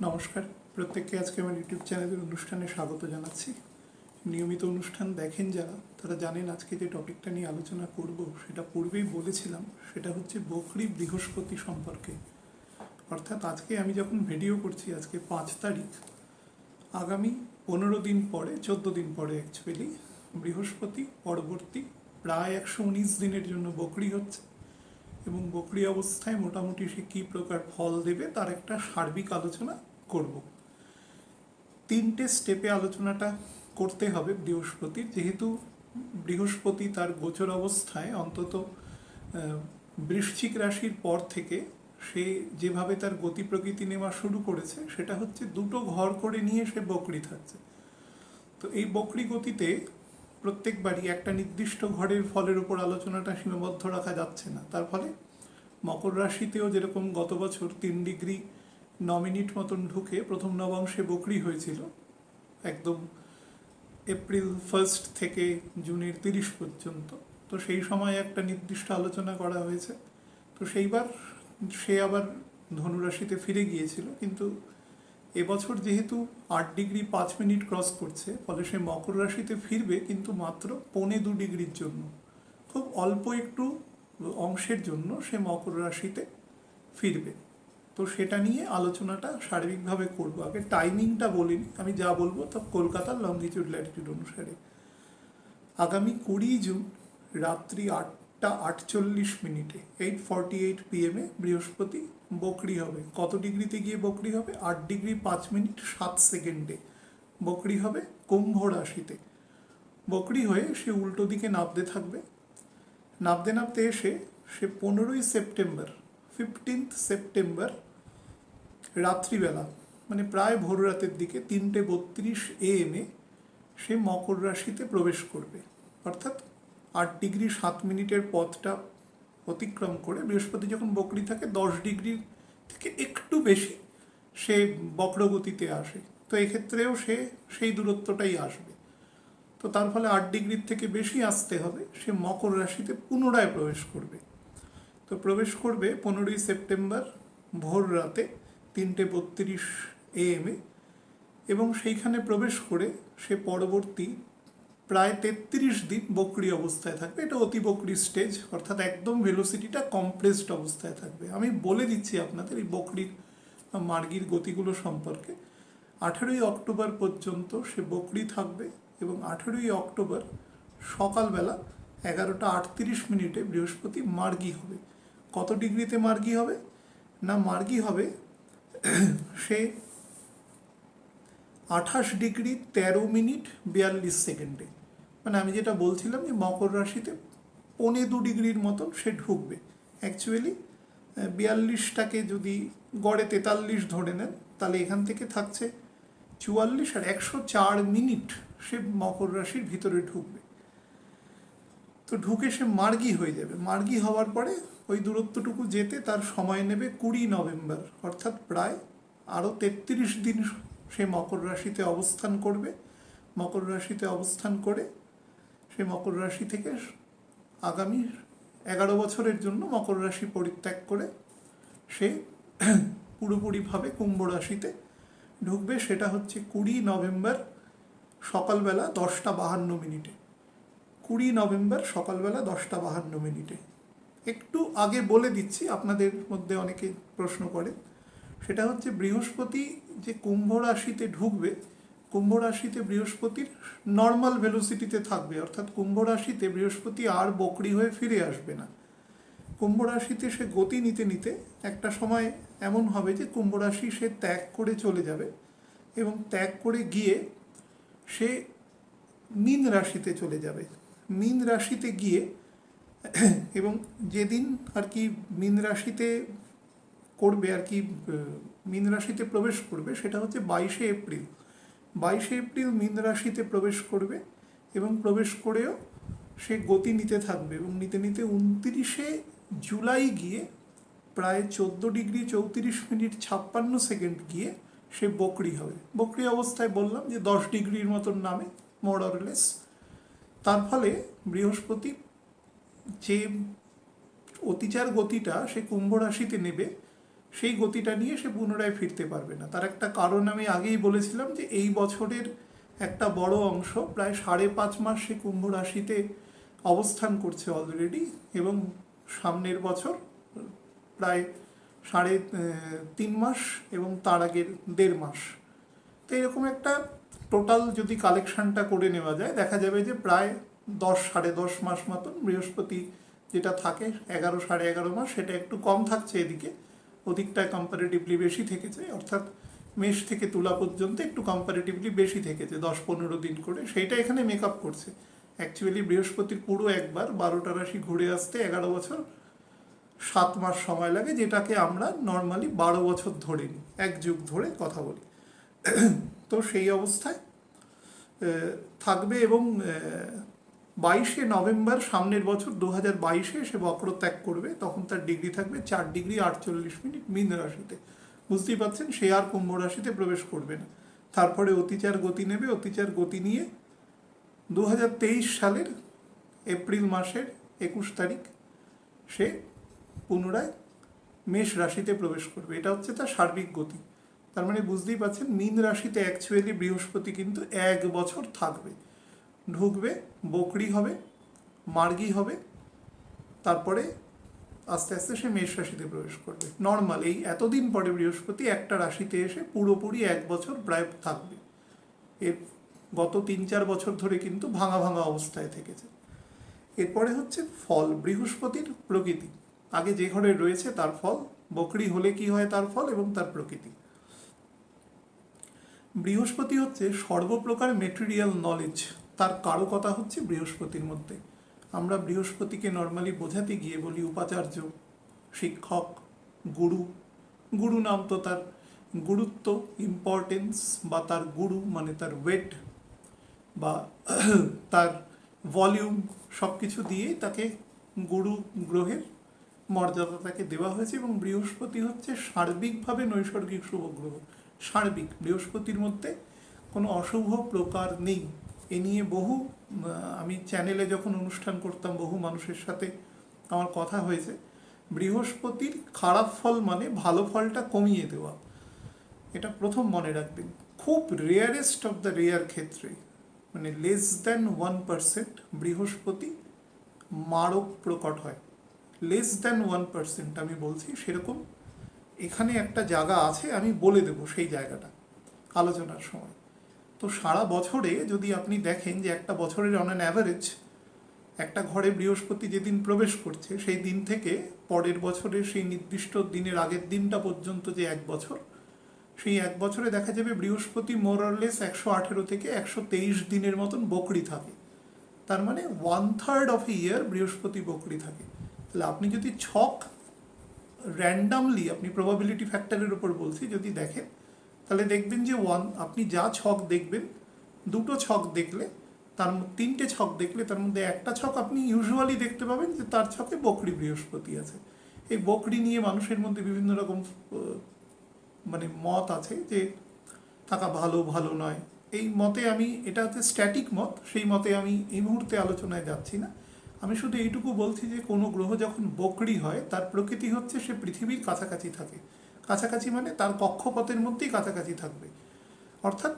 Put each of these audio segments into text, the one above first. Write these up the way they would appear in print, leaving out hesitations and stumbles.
নমস্কার, প্রত্যেককে আজকে আমার ইউটিউব চ্যানেলের অনুষ্ঠানে স্বাগত জানাচ্ছি। নিয়মিত অনুষ্ঠান দেখেন যারা, তারা জানেন আজকে যে টপিকটা নিয়ে আলোচনা করব সেটা পূর্বেই বলেছিলাম। সেটা হচ্ছে বকরি বৃহস্পতি সম্পর্কে। অর্থাৎ আজকে আমি যখন ভিডিও করছি, আজকে 5 তারিখ, আগামী 15 দিন পরে, 14 দিন পরে অ্যাকচুয়ালি বৃহস্পতি পরবর্তী প্রায় 119 দিনের জন্য বকরি হচ্ছে, এবং বকরি অবস্থায় মোটামুটি সে কী প্রকার ফল দেবে তার একটা সার্বিক আলোচনা করব। 3টে স্টেপে আলোচনাটা করতে হবে বৃহস্পতির, যেহেতু বৃহস্পতি তার গোচর অবস্থায় অন্তত বৃশ্চিক রাশির পর থেকে সে যেভাবে তার গতি প্রকৃতি নেওয়া শুরু করেছে, সেটা হচ্ছে দুটো ঘর করে নিয়ে সে বকরি থাকছে। তো এই বকরি গতিতে প্রত্যেকবারই একটা নির্দিষ্ট ঘরের ফলের উপর আলোচনাটা সীমাবদ্ধ রাখা যাচ্ছে না। তার ফলে মকর রাশিতেও যেরকম গত বছর 3 ডিগ্রি 9 মিনিট মতন ঢুকে প্রথম নবাংশে বকরি হয়েছিল, একদম এপ্রিল 1 থেকে জুনের 30 পর্যন্ত। তো সেই সময় একটা নির্দিষ্ট আলোচনা করা হয়েছে। তো সেইবার সে আবার ধনুরাশিতে ফিরে গিয়েছিল, কিন্তু এবছর যেহেতু 8 ডিগ্রি 5 মিনিট ক্রস করছে, ফলে সে মকর রাশিতে ফিরবে, কিন্তু মাত্র 1.25 ডিগ্রির জন্য, খুব অল্প একটু অংশের জন্য সে মকর রাশিতে ফিরবে। তো সেটা নিয়ে আলোচনাটা সার্বিকভাবে করবো। আগে টাইমিংটা বলিনি, আমি যা বলবো তা কলকাতার লঙ্গিটিউড ল্যাটিটিউড অনুসারে আগামী 20 জুন রাত্রি 8টা 48 মিনিটে 8:48 PM বৃহস্পতি বকরি হবে। কত ডিগ্রিতে গিয়ে বকরি হবে? 8 ডিগ্রি 5 মিনিট 7 সেকেন্ডে বকরি হবে কুম্ভ রাশিতে। বকরি হয়ে সে উল্টো দিকে নামতে থাকবে। নামতে নামতে এসে সে 15 সেপ্টেম্বর 15 সেপ্টেম্বর রাত্রিবেলা, মানে প্রায় ভোর রাতের দিকে 3:32 AM সে মকর রাশিতে প্রবেশ করবে। অর্থাৎ 8 ডিগ্রি 7 মিনিটের পথটা অতিক্রম করে বৃহস্পতি যখন বকরি থাকে 10 ডিগ্রি থেকে একটু বেশি সে বক্রগতিতে আসে। তো এক্ষেত্রেও সে সেই দূরত্বটাই আসবে। তো তার ফলে 8 ডিগ্রির থেকে বেশি আসতে হবে, সে মকর রাশিতে পুনরায় প্রবেশ করবে। তো প্রবেশ করবে 15 সেপ্টেম্বর ভোর রাতে 3:32 AM, এবং সেইখানে প্রবেশ করে সে পরবর্তী প্রায় 33 দিন বকরি অবস্থায় থাকবে। এটা অতি বকরি স্টেজ, অর্থাৎ একদম ভেলোসিটিটা কম্প্রেসড অবস্থায় থাকবে। আমি বলে দিচ্ছি আপনাদের এই বকরির মার্গির গতিগুলো সম্পর্কে। 18 অক্টোবর পর্যন্ত সে বকরি থাকবে, এবং 18 অক্টোবর সকালবেলা 11টা 38 মিনিটে বৃহস্পতি মার্গী হবে। কত ডিগ্রিতে মার্গী হবে? না, মার্গী হবে সে 28 ডিগ্রি 13 মিনিট 42 সেকেন্ডে। মানে আমি যেটা বলছিলাম যে মকর রাশিতে 2.25 ডিগ্রির মতন সে ঢুকবে। অ্যাকচুয়ালি 42টাকে যদি গড়ে 43 ধরে নেন, তাহলে এখান থেকে থাকছে 44, আর 104 মিনিট সে মকর রাশির ভিতরে ঢুকবে। তো ঢুকে সে মার্গী হয়ে যাবে। মার্গী হওয়ার পরে ওই দূরত্বটুকু যেতে তার সময় নেবে 20 নভেম্বর, অর্থাৎ প্রায় আরও 33 দিন সে মকর রাশিতে অবস্থান করবে। মকর রাশিতে অবস্থান করে সে মকর রাশি থেকে আগামী 11 বছরের জন্য মকর রাশি পরিত্যাগ করে সে পুরোপুরিভাবে কুম্ভ রাশিতে ঢুকবে। সেটা হচ্ছে 20 নভেম্বর সকালবেলা 10টা 52 মিনিটে। 20 নভেম্বর সকালবেলা 10টা 52 মিনিটে। একটু আগে বলে দিচ্ছি, আপনাদের মধ্যে অনেকে প্রশ্ন করে, সেটা হচ্ছে বৃহস্পতি যে কুম্ভ রাশিতে ঢুকবে, কুম্ভ রাশিতে বৃহস্পতির নর্মাল ভেলোসিটিতে থাকবে। অর্থাৎ কুম্ভ রাশিতে বৃহস্পতি আর বকরি হয়ে ফিরে আসবে না। কুম্ভ রাশিতে সে গতি নিতে নিতে একটা সময় এমন হবে যে কুম্ভ রাশি সে ত্যাগ করে চলে যাবে, এবং ত্যাগ করে গিয়ে সে মীন রাশিতে চলে যাবে। মীন রাশিতে গিয়ে, এবং যেদিন আর কি মীন রাশিতে করবে আর কি, মীন রাশিতে প্রবেশ করবে, সেটা হচ্ছে 22 এপ্রিল। 22 এপ্রিল মীন রাশিতে প্রবেশ করবে, এবং প্রবেশ করেও সে গতি নিতে থাকবে, এবং নিতে নিতে 29 জুলাই গিয়ে প্রায় 14 ডিগ্রি 34 মিনিট 56 সেকেন্ড গিয়ে সে বকরি হবে। বকরি অবস্থায় বললাম যে 10 ডিগ্রির মতন নামে, মোর অর লেস। তার ফলে বৃহস্পতি যে অতিচার গতিটা সে কুম্ভ রাশিতে নেবে, সেই গতিটা নিয়ে সে পুনরায় ফিরতে পারবে না। তার একটা কারণ আমি আগেই বলেছিলাম যে এই বছরের একটা বড় অংশ প্রায় 5.5 মাস সে কুম্ভ রাশিতে অবস্থান করছে অলরেডি, এবং সামনের বছর প্রায় 3.5 মাস এবং তার আগের 1.5 মাস। তো এরকম একটা টোটাল যদি কালেকশনটা করে নেওয়া যায়, দেখা যাবে যে প্রায় 10-10.5 মাস মতন বৃহস্পতি যেটা থাকে 11-11.5 মাস, সেটা একটু কম থাকছে এদিকে, ওদিকটায় কম্পারেটিভলি বেশি থেকেছে, অর্থাৎ মেষ থেকে তুলা পর্যন্ত একটু কম্পারেটিভলি বেশি থেকেছে 10-15 দিন করে, সেইটা এখানে মেক আপ করছে। অ্যাকচুয়ালি বৃহস্পতির পুরো একবার 12টা রাশি ঘুরে আসতে 11 বছর 7 মাস সময় লাগে, যেটাকে আমরা নর্মালি 12 বছর ধরে নিই, এক যুগ ধরে কথা বলি। তো সেই অবস্থায় থাকবে, এবং 22শে নভেম্বর সামনের বছর 2022-এ সে বক্র ত্যাগ করবে। তখন তার ডিগ্রি থাকবে 4°48' মীন রাশিতে। বুঝতেই পারছেন, সে আর কুম্ভ রাশিতে প্রবেশ করবে না। তারপরে অতিচার গতি নেবে, অতিচার গতি নিয়ে 2023 সালের এপ্রিল মাসের 21 তারিখ সে পুনরায় মেষ রাশিতে প্রবেশ করবে। এটা হচ্ছে তার সার্বিক গতি। তার মানে বুঝতেই পারছেন, মীন রাশিতে অ্যাকচুয়ালি বৃহস্পতি কিন্তু 1 বছর থাকবে, ঢুকবে, বকরি হবে, মার্গী হবে, তারপরে আস্তে আস্তে সে মেষ রাশিতে প্রবেশ করবে। নর্মাল এই এতদিন পরে বৃহস্পতি একটা রাশিতে এসে পুরোপুরি 1 বছর প্রায় থাকবে। এর গত 3-4 বছর ধরে কিন্তু ভাঙা ভাঙা অবস্থায় থেকেছে। এরপরে হচ্ছে ফল, বৃহস্পতির প্রকৃতি। আগে যে ঘরে রয়েছে তার ফল, বকরি হলে কি হয় তার ফল, এবং তার প্রকৃতি। বৃহস্পতি হচ্ছে সর্বপ্রকার মেটেরিয়াল নলেজ, তার কারকতা হচ্ছে বৃহস্পতির মধ্যে। আমরা বৃহস্পতিকে নর্মালি বোঝাতে গিয়ে বলি উপাচার্য, শিক্ষক, গুরু। গুরু নাম তো তার গুরুত্ব, ইম্পর্টেন্স, বা তার গুরু মানে তার ওয়েট বা তার ভলিউম, সব কিছু দিয়েই তাকে গুরু গ্রহের মর্যাদা তাকে দেওয়া হয়েছে। এবং বৃহস্পতি হচ্ছে সার্বিকভাবে নৈসর্গিক শুভ গ্রহ। সার্বিক, বৃহস্পতির মধ্যে কোনো অশুভ প্রকার নেই। এ নিয়ে বহু আমি চ্যানেলে যখন অনুষ্ঠান করতাম বহু মানুষের সাথে আমার কথা হয়েছে। বৃহস্পতির খারাপ ফল মানে ভালো ফলটা কমিয়ে দেওয়া, এটা প্রথম মনে রাখবেন। খুব রেয়ারেস্ট অফ দ্য রেয়ার ক্ষেত্রে, মানে লেস দ্যান 1% বৃহস্পতি মারক প্রকট হয়। লেস দ্যান 1% আমি বলছি, সেরকম এখানে একটা জায়গা আছে, আমি বলে দেবো সেই জায়গাটা আলোচনার সময়। তো সারা বছরে যদি আপনি দেখেন যে একটা বছরের অন অ্যান অ্যাভারেজ একটা ঘরে বৃহস্পতি যেদিন প্রবেশ করছে সেই দিন থেকে পরের বছরের সেই নির্দিষ্ট দিনের আগের দিনটা পর্যন্ত যে 1 বছর, সেই 1 বছরে দেখা যাবে বৃহস্পতি মোরলেস 118 থেকে 123 দিনের মতন বকরি থাকে। তার মানে 1/3 অফ এ ইয়ার বৃহস্পতি বকরি থাকে। তাহলে আপনি যদি ছক র্যান্ডামলি, আপনি প্রবাবিলিটি ফ্যাক্টরের উপর বলছি, যদি দেখেন তাহলে দেখবেন যে আপনি যা ছক দেখবেন, 2টো ছক দেখলে, তার 3টে ছক দেখলে তার মধ্যে একটা ছক আপনি ইউজুয়ালি দেখতে পাবেন যে তার ছকে বকরি বৃহস্পতি আছে। এই বকরি নিয়ে মানুষের মধ্যে বিভিন্ন রকম মানে মত আছে যে থাকা ভালো, ভালো নয়। এই মতে আমি, এটা হচ্ছে স্ট্যাটিক মত, সেই মতে আমি এই মুহূর্তে আলোচনায় যাচ্ছি না। আমি শুধু এইটুকু বলছি যে কোনো গ্রহ যখন বকরি হয় তার প্রকৃতি হচ্ছে সে পৃথিবীর কাছাকাছি থাকে। কাছাকাছি মানে তার কক্ষপথের মধ্যেই কাছাকাছি থাকবে। অর্থাৎ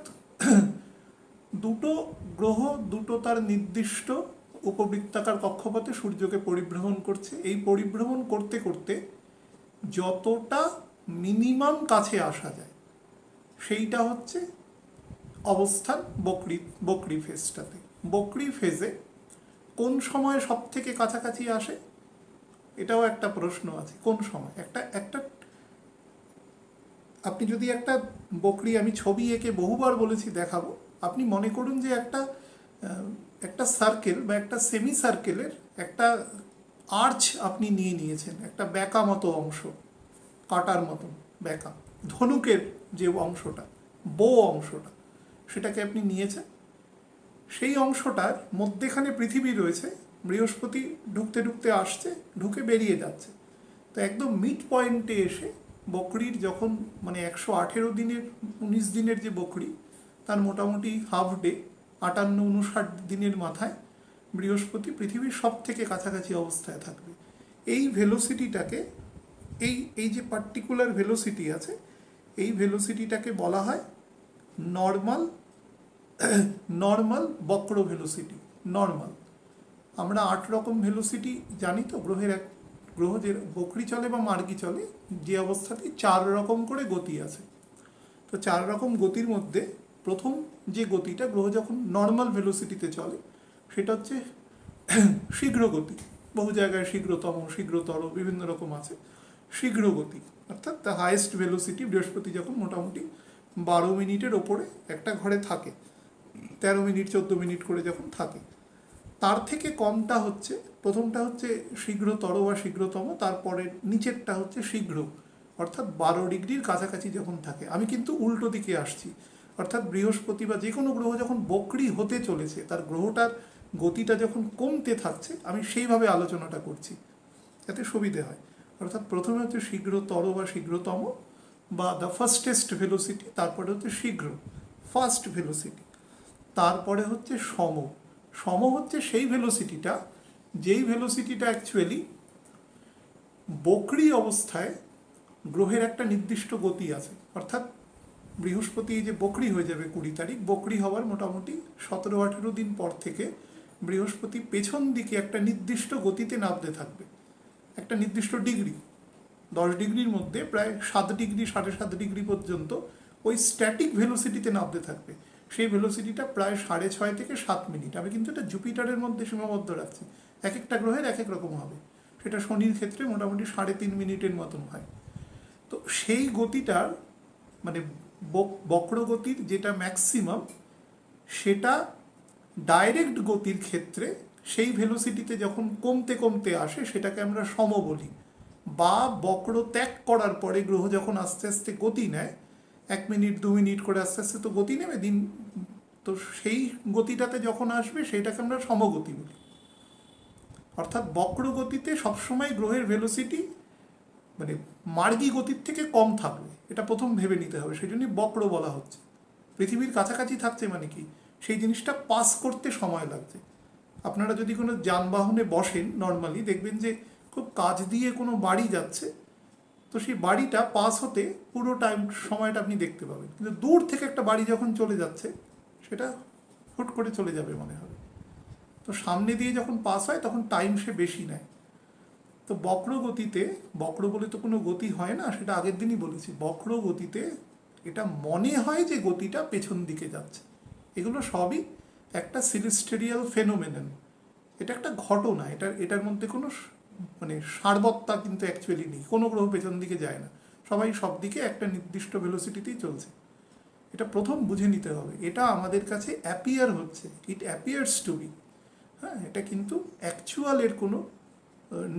দুটো গ্রহ, দুটো তার নির্দিষ্ট উপবৃত্তাকার কক্ষপথে সূর্যকে পরিভ্রমণ করছে। এই পরিভ্রমণ করতে করতে যতটা মিনিমাম কাছে আসা যায় সেইটা হচ্ছে অবস্থান বকরি ফেজটাতে। বকরি ফেজে কোন সময় সব থেকে কাছাকাছি আসে, এটাও একটা প্রশ্ন আছে। কোন সময় একটা আপনি যদি একটা বকরি, আমি ছবি এঁকে বহুবার বলেছি দেখাবো, আপনি মনে করুন যে একটা সার্কেল বা একটা সেমি সার্কেলের একটা আর্চ আপনি নিয়েছেন, একটা বেঁকা মতো অংশ, কাটার মতন বেঁকা, ধনুকের যে অংশটা, অংশটা, সেটাকে আপনি নিয়েছেন। সেই অংশটার মধ্যেখানে পৃথিবী রয়েছে, বৃহস্পতি ঢুকতে ঢুকতে আসছে, ঢুকে বেরিয়ে যাচ্ছে। তো একদম মিড পয়েন্টে এসে বকরির যখন মানে 118 দিনের 19 দিনের যে বকরি, তার মোটামুটি হাফ ডে, 58-59 দিনের মাথায় বৃহস্পতি পৃথিবীর সব থেকে কাছাকাছি অবস্থায় থাকবে। এই ভেলোসিটিটাকে এই এই যে পার্টিকুলার ভেলোসিটি আছে, এই ভেলোসিটিটাকে বলা হয় নর্মাল নর্মাল বক্র ভেলোসিটি। নর্মাল, আমরা 8 রকম ভেলোসিটি জানি তো, গ্রহ যে বকরি চলে বা মার্গী চলে, যে অবস্থাতে 4 রকম করে গতি আছে। তো 4 রকম গতির মধ্যে প্রথম যে গতিটা, গ্রহ যখন নর্মাল ভেলোসিটিতে চলে, সেটা হচ্ছে শীঘ্র গতি। বহু জায়গায় শীঘ্রতম, শীঘ্রতর বিভিন্ন রকম আছে। শীঘ্র গতি অর্থাৎ দ্য হাইয়েস্ট ভেলোসিটি, বৃহস্পতি যখন মোটামুটি 12 মিনিটের ওপরে একটা ঘরে থাকে, 13 মিনিট 14 মিনিট করে যখন থাকে, তার থেকে কমটা হচ্ছে, প্রথমটা হচ্ছে শীঘ্রতর বা শীঘ্রতম, তারপরে নিচেরটা হচ্ছে শীঘ্র, অর্থাৎ 12 ডিগ্রির কাছাকাছি যখন থাকে। আমি কিন্তু উল্টো দিকে আসছি, অর্থাৎ বৃহস্পতি বা যে কোনো গ্রহ যখন বক্রি হতে চলেছে, তার গ্রহটার গতিটা যখন কমতে থাকছে, আমি সেইভাবে আলোচনাটা করছি যাতে সুবিধে হয়। অর্থাৎ প্রথমে হচ্ছে শীঘ্রতর বা শীঘ্রতম বা দ্য ফাস্টেস্ট ভেলোসিটি, তারপরে হচ্ছে শীঘ্র, ফাস্ট ভেলোসিটি, তারপরে হচ্ছে সম। সম হচ্ছে সেই ভেলোসিটিটা, যেই ভেলোসিটিটা অ্যাকচুয়ালি বক্রি অবস্থায় গ্রহের একটা নির্দিষ্ট গতি আছে। অর্থাৎ বৃহস্পতি যে বক্রি হয়ে যাবে 20 তারিখ, বক্রি হওয়ার মোটামুটি 17-18 দিন পর থেকে বৃহস্পতি পেছন দিকে একটা নির্দিষ্ট গতিতে নামতে থাকবে, একটা নির্দিষ্ট ডিগ্রি, 10 ডিগ্রির মধ্যে প্রায় 7 ডিগ্রি 7.5 ডিগ্রি পর্যন্ত ওই স্ট্যাটিক ভেলোসিটিতে নামতে থাকবে। সেই ভেলোসিটিটা প্রায় 6.5 থেকে 7 মিনিট। আমি কিন্তু এটা জুপিটারের মধ্যে সীমাবদ্ধ রাখছি, এক একটা গ্রহের এক এক রকম হবে। সেটা শনির ক্ষেত্রে মোটামুটি 3.5 মিনিটের মতন হয়। তো সেই গতিটার মানে বক্রগতির যেটা ম্যাক্সিমাম, সেটা ডাইরেক্ট গতির ক্ষেত্রে সেই ভেলোসিটিতে যখন কমতে কমতে আসে, সেটাকে আমরা সম বলি। বা বক্র ত্যাগ করার পরে গ্রহ যখন আস্তে আস্তে গতি নেয়, 1 মিনিট 2 মিনিট করে আস্তে আস্তে তো গতি নেবে দিন, তো সেই গতিটাতে যখন আসবে সেটাকে আমরা সমগতি বলি। অর্থাৎ বক্র গতিতে সবসময় গ্রহের ভেলোসিটি মানে মার্গী গতির থেকে কম থাকবে, এটা প্রথম ভেবে নিতে হবে। সেই জন্যই বক্র বলা হচ্ছে। পৃথিবীর কাছাকাছি থাকছে মানে কি, সেই জিনিসটা পাস করতে সময় লাগছে। আপনারা যদি কোনো যানবাহনে বসেন, নর্মালি দেখবেন যে খুব কাছ দিয়ে কোনো বাড়ি যাচ্ছে, তো সেই বাড়িটা পাস হতে পুরো সময়টা আপনি দেখতে পাবেন। কিন্তু দূর থেকে একটা বাড়ি যখন চলে যাচ্ছে, সেটা হুট করে চলে যাবে মনে হবে। তো সামনে দিয়ে যখন পাস হয় তখন টাইম সে বেশি নেয়। তো বক্র গতিতে, বক্র বলে তো কোনো গতি হয় না, সেটা আগের দিনই বলেছি। বক্র গতিতে এটা মনে হয় যে গতিটা পেছন দিকে যাচ্ছে। এগুলো সবই একটা সিলেস্টেরিয়াল ফেনোমেনন, এটা একটা ঘটনা। এটার মধ্যে কোনো মানে সারবত্তা কিন্তু অ্যাকচুয়ালি নেই। কোনো গ্রহ পেছন দিকে যায় না, সবাই সব দিকে একটা নির্দিষ্ট ভেলোসিটিতেই চলছে। এটা প্রথম বুঝে নিতে হবে। এটা আমাদের কাছে অ্যাপিয়ার হচ্ছে, ইট অ্যাপিয়ার্স টু বি, হ্যাঁ, এটা কিন্তু অ্যাকচুয়ালের কোনো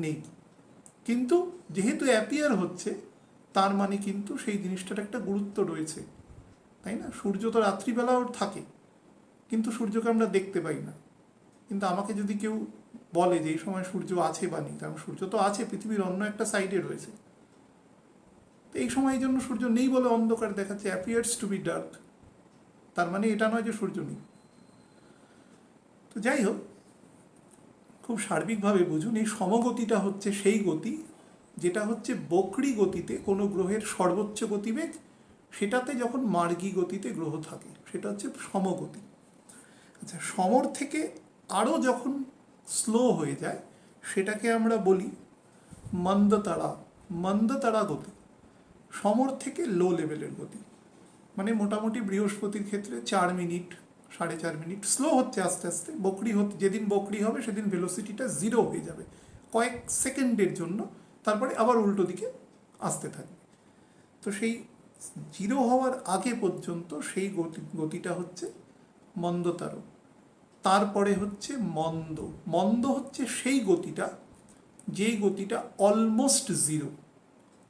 নেই। কিন্তু যেহেতু অ্যাপিয়ার হচ্ছে, তার মানে কিন্তু সেই জিনিসটার একটা গুরুত্ব রয়েছে, তাই না? সূর্য তো রাত্রিবেলাও থাকে, কিন্তু সূর্যকে আমরা দেখতে পাই না। কিন্তু আমাকে যদি কেউ বলে যে এই সময় সূর্য আছে বা নেই, কারণ সূর্য তো আছে, পৃথিবীর অন্য একটা সাইডে রয়েছে, তো এই সময় এই জন্য সূর্য নেই বলে অন্ধকার দেখাচ্ছে, অ্যাপিয়ার্স টু বি ডার্ক, তার মানে এটা নয় যে সূর্য নেই। তো যাই হোক, খুব সার্বিকভাবে বুঝুন, এই সমগতিটা হচ্ছে সেই গতি যেটা হচ্ছে বক্রি গতিতে কোনো গ্রহের সর্বোচ্চ গতিবেগ, সেটাতে যখন মার্গী গতিতে গ্রহ থাকে, সেটা হচ্ছে সমগতি। আচ্ছা, সমর থেকে আরও যখন স্লো হয়ে যায়, সেটাকে আমরা বলি মন্দতারা, মন্দতারা গতি। সমর থেকে লো লেভেলের গতি, মানে মোটামুটি বৃহস্পতির ক্ষেত্রে 4 মিনিট 4.5 মিনিট স্লো হচ্ছে আস্তে আস্তে। বকরি হতে যেদিন বকরি হবে সেদিন ভেলোসিটিটা 0 হয়ে যাবে কয়েক সেকেন্ডের জন্য, তারপরে আবার উল্টো দিকে আসতে থাকবে। তো সেই 0 হওয়ার আগে পর্যন্ত সেই গতিটা হচ্ছে মন্দতার। তারপরে হচ্ছে মন্দ। মন্দ হচ্ছে সেই গতিটা, যেই গতিটা অলমোস্ট জিরো,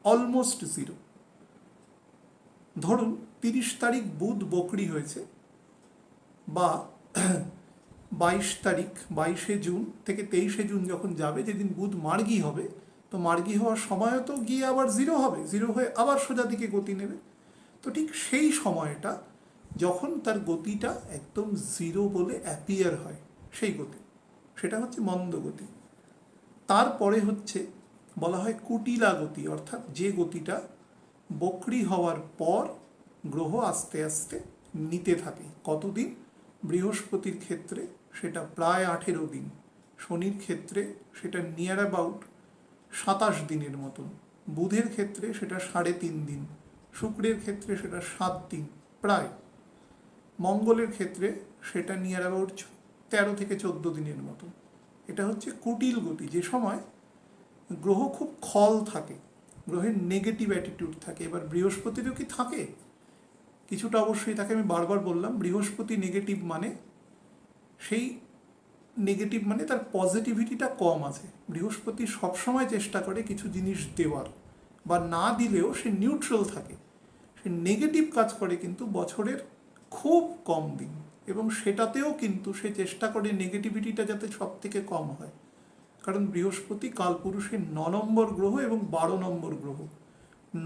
অলমোস্ট জিরো। ধরুন 30 তারিখ বুধ বকরি হয়েছে, বা 22 তারিখ 22শে জুন থেকে 23শে জুন যখন যাবে, যেদিন বুধ মার্গী হবে, তো মার্গী হওয়ার সময়ও তো গিয়ে আবার 0 হবে, 0 হয়ে আবার সোজা দিকে গতি নেবে। তো ঠিক সেই সময়টা যখন তার গতিটা একদম 0 বলে অ্যাপিয়ার হয়, সেই গতি, সেটা হচ্ছে মন্দ গতি। তারপরে হচ্ছে বলা হয় কুটিলা গতি, অর্থাৎ যে গতিটা বক্রী হওয়ার পর গ্রহ আস্তে আস্তে নিতে থাকে। কতদিন? বৃহস্পতির ক্ষেত্রে সেটা প্রায় 18 দিন, শনির ক্ষেত্রে সেটা নিয়ার অ্যাবাউট 27 দিনের মতন, বুধের ক্ষেত্রে সেটা 3.5 দিন, শুক্রের ক্ষেত্রে সেটা 7 দিন প্রায়, মঙ্গলের ক্ষেত্রে সেটা নিয়ার অ্যাবাউট 13 থেকে 14 দিনের মতো। এটা হচ্ছে কুটিল গতি, যে সময় গ্রহ খুব খল থাকে, গ্রহের নেগেটিভ অ্যাটিটিউড থাকে। এবার বৃহস্পতিরও কি থাকে? কিছুটা অবশ্যই থাকে। আমি বারবার বললাম বৃহস্পতি নেগেটিভ মানে সেই নেগেটিভ মানে তার পজিটিভিটিটা কম আছে। বৃহস্পতি সবসময় চেষ্টা করে কিছু জিনিস দেওয়ার, বা না দিলেও সে নিউট্রাল থাকে, সে নেগেটিভ কাজ করে কিন্তু বছরের খুব কম দিন, এবং সেটাতেও কিন্তু সে চেষ্টা করে নেগেটিভিটিটা যাতে সব থেকে কম হয়। কারণ বৃহস্পতি কালপুরুষের 9 নম্বর গ্রহ এবং 12 নম্বর গ্রহ।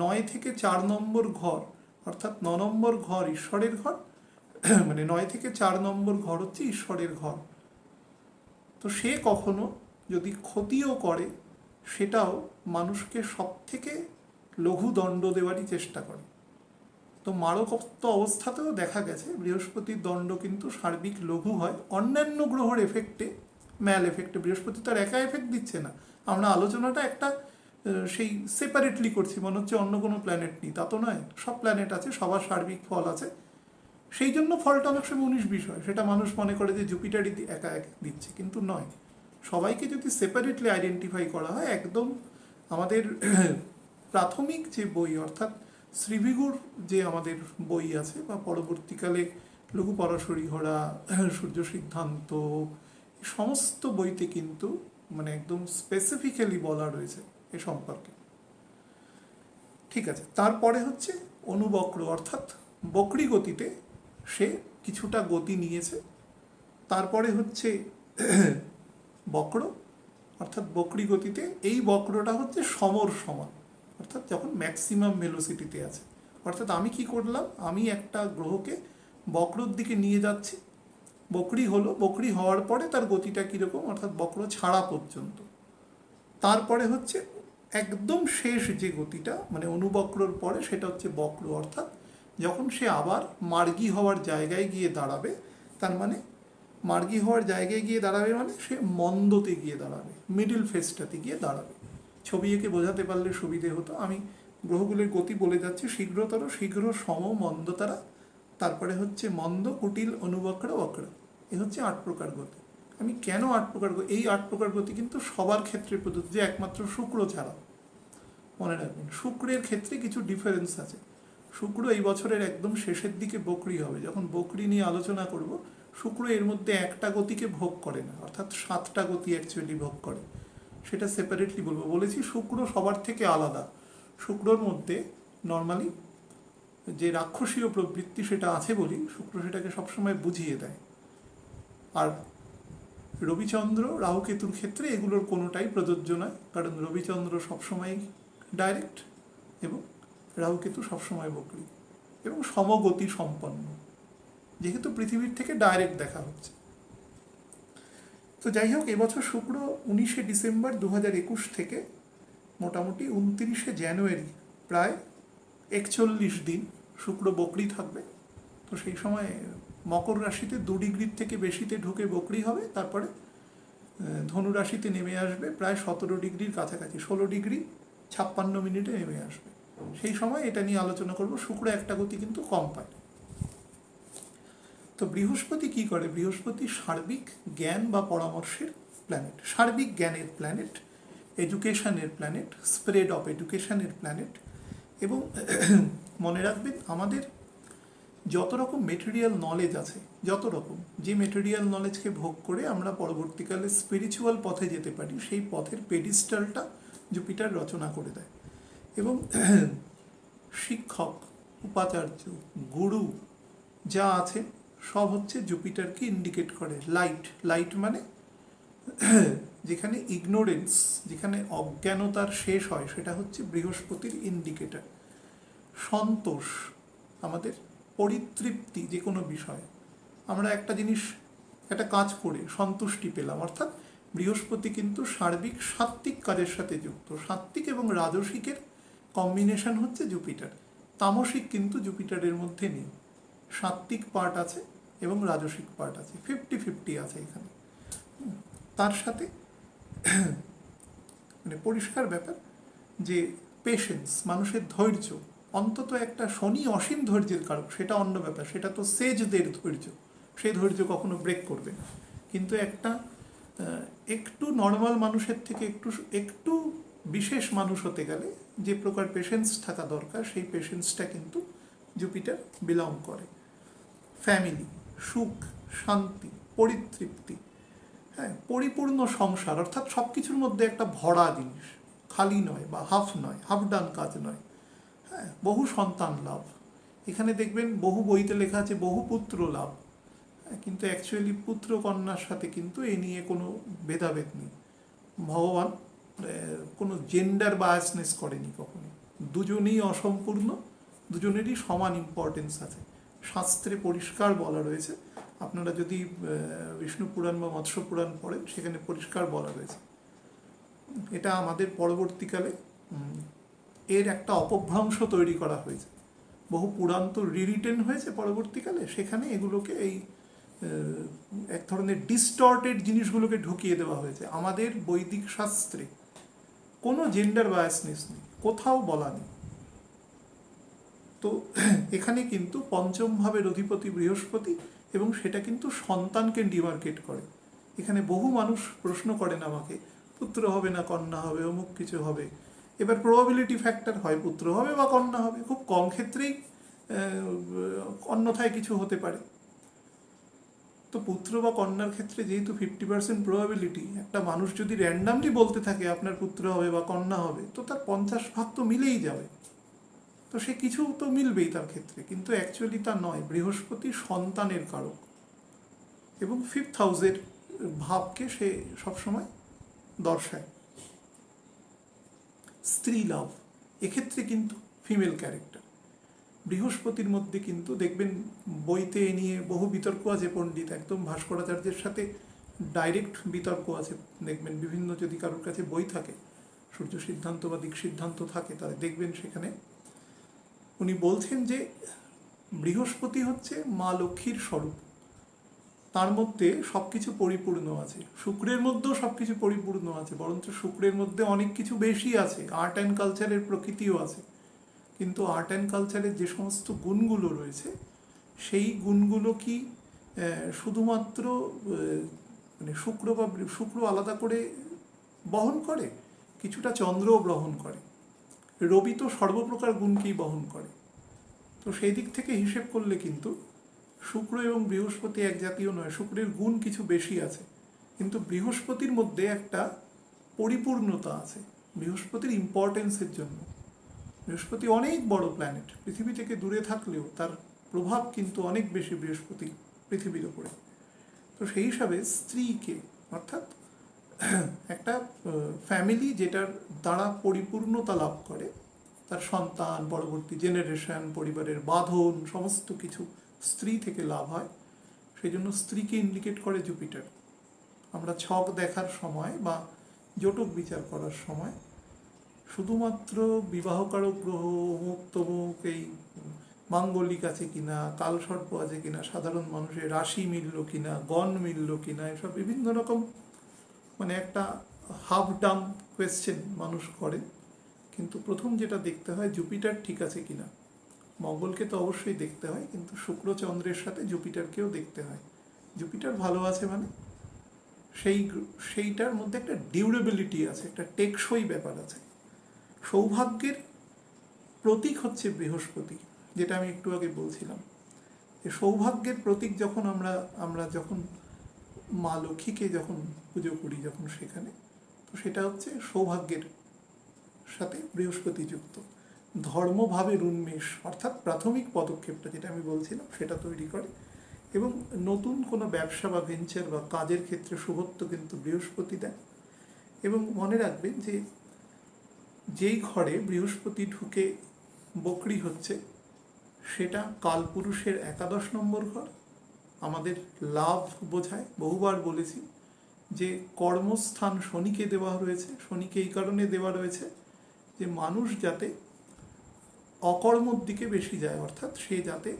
9 থেকে 4 নম্বর ঘর, অর্থাৎ 9 নম্বর ঘর ঈশ্বরের ঘর, মানে 9 থেকে 4 নম্বর ঘর হচ্ছে ঈশ্বরের ঘর। তো সে কখনো যদি ক্ষতিও করে সেটাও মানুষকে সব থেকে লঘু দণ্ড দেওয়ারই চেষ্টা করে। তো মারকত্ব অবস্থাতেও দেখা গেছে বৃহস্পতির দণ্ড কিন্তু সার্বিক লঘু হয়। অন্যান্য গ্রহের এফেক্টে, ম্যাল এফেক্টে, বৃহস্পতি তার একা এফেক্ট দিচ্ছে না। আমরা আলোচনাটা একটা সেই সেপারেটলি করছি, মনে হচ্ছে অন্য কোনো প্ল্যানেট নেই, তা তো নয়। সব প্ল্যানেট আছে, সবার সার্বিক ফল আছে, সেই জন্য ফলটা অনেক সময় 19 বিষয়। সেটা মানুষ মনে করে যে জুপিটারই একা এক দিচ্ছে, কিন্তু নয়। সবাইকে যদি সেপারেটলি আইডেন্টিফাই করা হয়, একদম আমাদের প্রাথমিক যে বই, অর্থাৎ শ্রীভিগুর যে আমাদের বই আছে, বা পরবর্তীকালে লঘু পরাশরী ঘোড়া, সূর্য সিদ্ধান্ত, সমস্ত বইতে কিন্তু মানে একদম স্পেসিফিক্যালি বলা রয়েছে এ সম্পর্কে। ঠিক আছে, তারপরে হচ্ছে অনুবক্র, অর্থাৎ বক্রী গতিতে সে কিছুটা গতি নিয়েছে। তারপরে হচ্ছে বক্র, অর্থাৎ বক্রী গতিতে এই বক্রটা হচ্ছে সমর সমান, অর্থাৎ যখন ম্যাক্সিমাম ভেলোসিটিতে আছে। অর্থাৎ আমি কি করলাম, আমি একটা গ্রহকে বক্রর দিকে নিয়ে যাচ্ছি, বক্রী হলো, বক্রী হওয়ার পরে তার গতিটা কীরকম, অর্থাৎ বক্র ছাড়া পর্যন্ত। তারপরে হচ্ছে একদম শেষ যে গতিটা, মানে অনুবক্রর পরে, সেটা হচ্ছে বক্র, অর্থাৎ যখন সে আবার মার্গী হওয়ার জায়গায় গিয়ে দাঁড়াবে। তার মানে মার্গী হওয়ার জায়গায় গিয়ে দাঁড়াবে মানে সে মন্দতে গিয়ে দাঁড়াবে, মিডিল ফেজটাতে গিয়ে দাঁড়াবে। ছবি এঁকে বোঝাতে পারলে সুবিধে হতো। আমি গ্রহগুলির গতি বলে যাচ্ছি, শীঘ্রতর, শীঘ্র, সম, মন্দতারা, তারপরে হচ্ছে মন্দ, কুটিল, অনুবক্র, বক্র। এ হচ্ছে 8 প্রকার গতি। আমি কেন 8 প্রকার, এই 8 প্রকার গতি কিন্তু সবার ক্ষেত্রে প্রযোজ্য, একমাত্র শুক্র ছাড়া। মনে রাখবেন, শুক্রের ক্ষেত্রে কিছু ডিফারেন্স আছে। শুক্র এই বছরের একদম শেষের দিকে বক্রী হবে। যখন বক্রী নিয়ে আলোচনা করব, শুক্র এর মধ্যে একটা গতিকে ভোগ করে না, অর্থাৎ 7টা গতি অ্যাকচুয়ালি ভোগ করে। সেটা সেপারেটলি বলবো। বলেছি শুক্র সবার থেকে আলাদা। শুক্রর মধ্যে নর্মালি যে রাক্ষসীয় প্রবৃত্তি সেটা আছে বলি শুক্র সেটাকে সবসময় বুঝিয়ে দেয়। আর রবিচন্দ্র, রাহুকেতুর ক্ষেত্রে এগুলোর কোনোটাই প্রযোজ্য নয়, কারণ রবিচন্দ্র সবসময় ডাইরেক্ট এবং রাহুকেতু সবসময় বক্রী এবং সমগতি সম্পন্ন, যেহেতু পৃথিবীর থেকে ডাইরেক্ট দেখা হচ্ছে। তো যাই হোক, এবছর শুক্র 19শে ডিসেম্বর 2021 থেকে মোটামুটি 29শে জানুয়ারি, প্রায় 41 দিন শুক্র বক্রী থাকবে। তো সেই সময় মকর রাশিতে 2 ডিগ্রির থেকে বেশিতে ঢুকে বক্রী হবে, তারপরে ধনু রাশিতে নেমে আসবে প্রায় 17 ডিগ্রির কাছাকাছি, 16 ডিগ্রি 56 মিনিটে নেমে আসবে। সেই সময় এটা নিয়ে আলোচনা করব। শুক্র একটা গতি কিন্তু কম পায়। তো বৃহস্পতি কি করে? বৃহস্পতি সার্বিক জ্ঞান বা পরামর্শের প্ল্যানেট, সার্বিক জ্ঞানের প্ল্যানেট, এডুকেশনের প্ল্যানেট, স্প্রেড অফ এডুকেশনের প্ল্যানেট। এবং মনে রাখবেন, আমাদের যত রকম মেটেরিয়াল নলেজ আছে, যত রকম, যে মেটেরিয়াল নলেজকে ভোগ করে আমরা পরবর্তীকালে স্পিরিচুয়াল পথে যেতে পারি, সেই পথের পেডিস্টালটা জুপিটার রচনা করে দেয়। এবং শিক্ষক, উপাচার্য, গুরু যা আছে সব হচ্ছে জুপিটারকে ইন্ডিকেট করে। লাইট, লাইট মানে যেখানে ইগনোরেন্স, যেখানে অজ্ঞানতার শেষ হয়, সেটা হচ্ছে বৃহস্পতির ইন্ডিকেটর। সন্তোষ, আমাদের পরিতৃপ্তি, যে কোনো বিষয় আমরা একটা জিনিস, একটা কাজ করে সন্তুষ্টি পেলাম, অর্থাৎ বৃহস্পতি কিন্তু সার্বিক সাত্ত্বিক কাজের সাথে যুক্ত। সাত্ত্বিক এবং রাজসিকের কম্বিনেশন হচ্ছে জুপিটার। তামসিক কিন্তু জুপিটারের মধ্যে নেই। সাত্ত্বিক পার্ট আছে এবং রাজসিক পার্ট আছে, 50-50 আছে এখানে। তার সাথে মানে পরিষ্কার ব্যাপার যে পেশেন্স, মানুষের ধৈর্য, অন্তত একটা শনি অসীম ধৈর্যের কারক, সেটা অন্য ব্যাপার, সেটা তো সেজদের ধৈর্য, সেই ধৈর্য কখনো ব্রেক করবে না। কিন্তু একটা একটু নর্মাল মানুষের থেকে একটু একটু বিশেষ মানুষ হতে গেলে যে প্রকার পেশেন্স থাকা দরকার, সেই পেশেন্সটা কিন্তু জুপিটার বিলং করে। ফ্যামিলি, সুখ, শান্তি, পরিতৃপ্তি, হ্যাঁ, পরিপূর্ণ সংসার, অর্থাৎ সব কিছুর মধ্যে একটা ভরা জিনিস, খালি নয় বা হাফ নয়, হাফ ডান কাজ নয়। হ্যাঁ, বহু সন্তান লাভ, এখানে দেখবেন বহু বইতে লেখা আছে বহু পুত্র লাভ, কিন্তু অ্যাকচুয়ালি পুত্র কন্যার সাথে কিন্তু এ নিয়ে কোনো ভেদাভেদ নেই। ভগবান কোনো জেন্ডার বায়াসনেস করেনি কখনো, দুজনেই অসম্পূর্ণ, দুজনেরই সমান ইম্পর্টেন্স আছে। শাস্ত্রে পরিষ্কার বলা রয়েছে, আপনারা যদি বিষ্ণু পুরাণ বা মৎস্য পুরাণ পড়েন সেখানে পরিষ্কার বলা রয়েছে। এটা আমাদের পরবর্তীকালে এর একটা অপভ্রংশ তৈরি করা হয়েছে, বহু পুরাণ তো রিরিটেন হয়েছে পরবর্তীকালে, সেখানে এগুলোকে এই এক ধরনের ডিস্টর্টেড জিনিসগুলোকে ঢুকিয়ে দেওয়া হয়েছে। আমাদের বৈদিক শাস্ত্রে কোনো জেন্ডার বায়াসনেস নেই, কোথাও বলা নেই। তো এখানে কিন্তু পঞ্চম ভাবের অধিপতি বৃহস্পতি, এবং সেটা কিন্তু সন্তানকে ডিমার্কেট করে। এখানে বহু মানুষ প্রশ্ন করেন আমাকে, পুত্র হবে না কন্যা হবে, অমুক কিছু হবে। এবার প্রবাবিলিটি ফ্যাক্টর, হয় পুত্র হবে বা কন্যা হবে, খুব কম ক্ষেত্রেই অন্যথায় কিছু হতে পারে। তো পুত্র বা কন্যার ক্ষেত্রে যেহেতু 50% প্রবাবিলিটি, একটা মানুষ যদি র্যান্ডামলি বলতে থাকে আপনার পুত্র হবে বা কন্যা হবে, তো তার 50 ভাগ তো মিলেই যাবে, তো সে কিছু তো মিলবেই তার ক্ষেত্রে। কিন্তু অ্যাকচুয়ালি তা নয়। বৃহস্পতি সন্তানের কারক এবং 5th হাউসের ভাবকে সে সবসময় দর্শায়। স্ত্রী লাভ, এক্ষেত্রে কিন্তু ফিমেল ক্যারেক্টার। বৃহস্পতির মধ্যে কিন্তু দেখবেন বইতে এ নিয়ে বহু বিতর্ক আছে, পণ্ডিত একদম ভাস্করাচার্যের সাথে ডাইরেক্ট বিতর্ক আছে। দেখবেন বিভিন্ন, যদি কারোর কাছে বই থাকে, সূর্য সিদ্ধান্ত বা দিক সিদ্ধান্ত থাকে, তাহলে দেখবেন সেখানে উনি বলছেন যে বৃহস্পতি হচ্ছে মা লক্ষ্মীর স্বরূপ, তার মধ্যে সব কিছু পরিপূর্ণ আছে। শুক্রের মধ্যেও সব কিছু পরিপূর্ণ আছে, বরঞ্চ শুক্রের মধ্যে অনেক কিছু বেশি আছে, আর্ট অ্যান্ড কালচারের প্রকৃতিও আছে। কিন্তু আর্ট অ্যান্ড কালচারের যে সমস্ত গুণগুলো রয়েছে, সেই গুণগুলো কি শুধুমাত্র মানে শুক্র আলাদা করে বহন করে? কিছুটা চন্দ্রও বহন করে, রবি তো সর্বপ্রকার গুণকেই বহন করে। তো সেই দিক থেকে হিসেব করলে কিন্তু শুক্র এবং বৃহস্পতি এক জাতীয় নয়, শুক্রের গুণ কিছু বেশি আছে, কিন্তু বৃহস্পতির মধ্যে একটা পরিপূর্ণতা আছে বৃহস্পতির ইম্পর্টেন্সের জন্য। বৃহস্পতি অনেক বড় প্ল্যানেট, পৃথিবী থেকে দূরে থাকলেও তার প্রভাব কিন্তু অনেক বেশি বৃহস্পতি পৃথিবীর ওপরে। তো সেই হিসাবে স্ত্রীকে, অর্থাৎ একটা ফ্যামিলি যেটার দ্বারা পরিপূর্ণতা লাভ করে, তার সন্তান, পরবর্তী জেনারেশন, পরিবারের বাঁধন, সমস্ত কিছু স্ত্রী থেকে লাভ হয়। সেই জন্য স্ত্রীকে ইন্ডিকেট করে জুপিটার। আমরা ছক দেখার সময় বা জটক বিচার করার সময় শুধুমাত্র বিবাহকারক গ্রহ, অমুক তমুক, এই মাঙ্গলিক আছে কিনা, কালসর্প আছে কিনা, সাধারণ মানুষের রাশি মিলল কিনা, গণ মিলল কিনা, এসব বিভিন্ন রকম মানে একটা হাফ ডাম কোয়েশ্চেন মানুষ করেন। কিন্তু প্রথম যেটা দেখতে হয় জুপিটার ঠিক আছে কিনা। মঙ্গলকে তো অবশ্যই দেখতে হয়, কিন্তু শুক্র চন্দ্রের সাথে জুপিটারকেও দেখতে হয়। জুপিটার ভালো আছে মানে সেইটার মধ্যে একটা ডিউরেবিলিটি আছে, একটা টেকসই ব্যাপার আছে। সৌভাগ্যের প্রতীক হচ্ছে বৃহস্পতি, যেটা আমি একটু আগে বলছিলাম। সৌভাগ্যের প্রতীক যখন আমরা যখন মা লক্ষ্মীকে যখন পুজো করি, যখন সেখানে, তো সেটা হচ্ছে সৌভাগ্যের সাথে বৃহস্পতি যুক্ত। ধর্মভাবের উন্মেষ, অর্থাৎ প্রাথমিক পদক্ষেপটা যেটা আমি বলছিলাম সেটা তৈরি করে। এবং নতুন কোনো ব্যবসা বা ভেঞ্চার বা কাজের ক্ষেত্রে শুভত্ব কিন্তু বৃহস্পতি দেয়। এবং মনে রাখবেন যে যেই ঘরে বৃহস্পতি ঢুকে বকরি হচ্ছে, সেটা কালপুরুষের 11 নম্বর ঘর, আমাদের লাভ বোঝায়। বহুবার বলেছি যে কর্মস্থান শনিকে দেওয়া রয়েছে। শনিকে এই কারণে দেওয়া রয়েছে যে মানুষ যাতে অকর্মর দিকে বেশি যায়, অর্থাৎ সে যাতে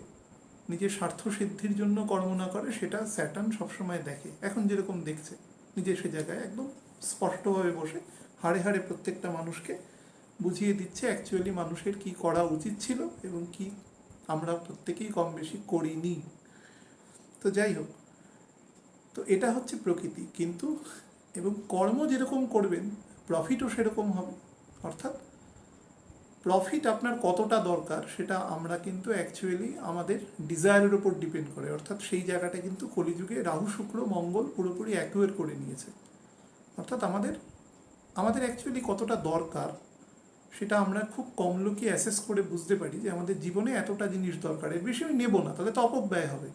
নিজের স্বার্থ সিদ্ধির জন্য কর্ম না করে, সেটা স্যাটার্ন সবসময় দেখে। এখন যেরকম দেখছে, নিজের সে জায়গায় একদম স্পষ্টভাবে বসে হাড়ে হাড়ে প্রত্যেকটা মানুষকে বুঝিয়ে দিচ্ছে অ্যাকচুয়ালি মানুষের কি করা উচিত ছিল এবং কি আমরা প্রত্যেকেই কম বেশি করিনি। তো যাই হোক, তো এটা হচ্ছে প্রকৃতি। কিন্তু এবং কর্ম যেরকম করবেন প্রফিটও সেরকম হবে। অর্থাৎ প্রফিট আপনার কতটা দরকার সেটা আমরা কিন্তু অ্যাকচুয়ালি আমাদের ডিজায়ারের উপর ডিপেন্ড করে। অর্থাৎ সেই জায়গাটা কিন্তু কলিযুগে রাহু শুক্র মঙ্গল পুরোপুরি অ্যাকুয়ার করে নিয়েছে। অর্থাৎ আমাদের অ্যাকচুয়ালি কতটা দরকার সেটা আমরা খুব কম লোকই অ্যাসেস করে বুঝতে পারি যে আমাদের জীবনে এতটা জিনিস দরকার, এর বেশি আমি নেবো না, তাহলে তো অপব্যয় হবে।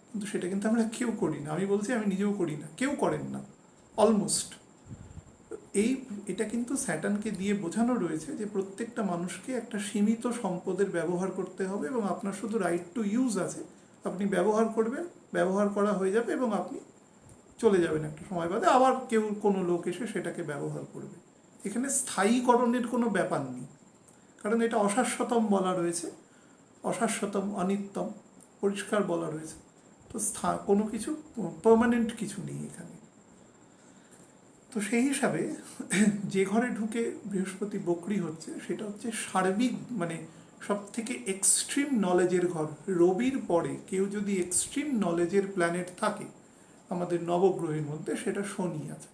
কিন্তু সেটা কিন্তু আমরা কেউ করি না। আমি বলছি, আমি নিজেও করি না, কেউ করেন না অলমোস্ট। এটা কিন্তু স্যাটার্নকে দিয়ে বোঝানো রয়েছে যে প্রত্যেকটা মানুষকে একটা সীমিত সম্পদের ব্যবহার করতে হবে এবং আপনার শুধু রাইট টু ইউজ আছে। আপনি ব্যবহার করবেন, ব্যবহার করা হয়ে যাবে এবং আপনি চলে যাবেন একটা সময় বাদে, আবার কেউ কোনো লোক এসে সেটাকে ব্যবহার করবে। এখানে স্থায়ীকরণের কোনো ব্যাপার নেই, কারণ এটা অশাশ্বতম বলা রয়েছে। অশাশ্বতম, অনিত্যম, পরিষ্কার বলা রয়েছে। তো কোনো কিছু পার্মানেন্ট কিছু নেই এখানে। তো সেই হিসাবে যে ঘরে ঢুকে বৃহস্পতি বক্রি হচ্ছে সেটা হচ্ছে সার্বিক, মানে সব থেকে এক্সট্রিম নলেজের ঘর। রবির পরে কেউ যদি এক্সট্রিম নলেজের প্ল্যানেট থাকে আমাদের নবগ্রহের মধ্যে, সেটা শনি আছে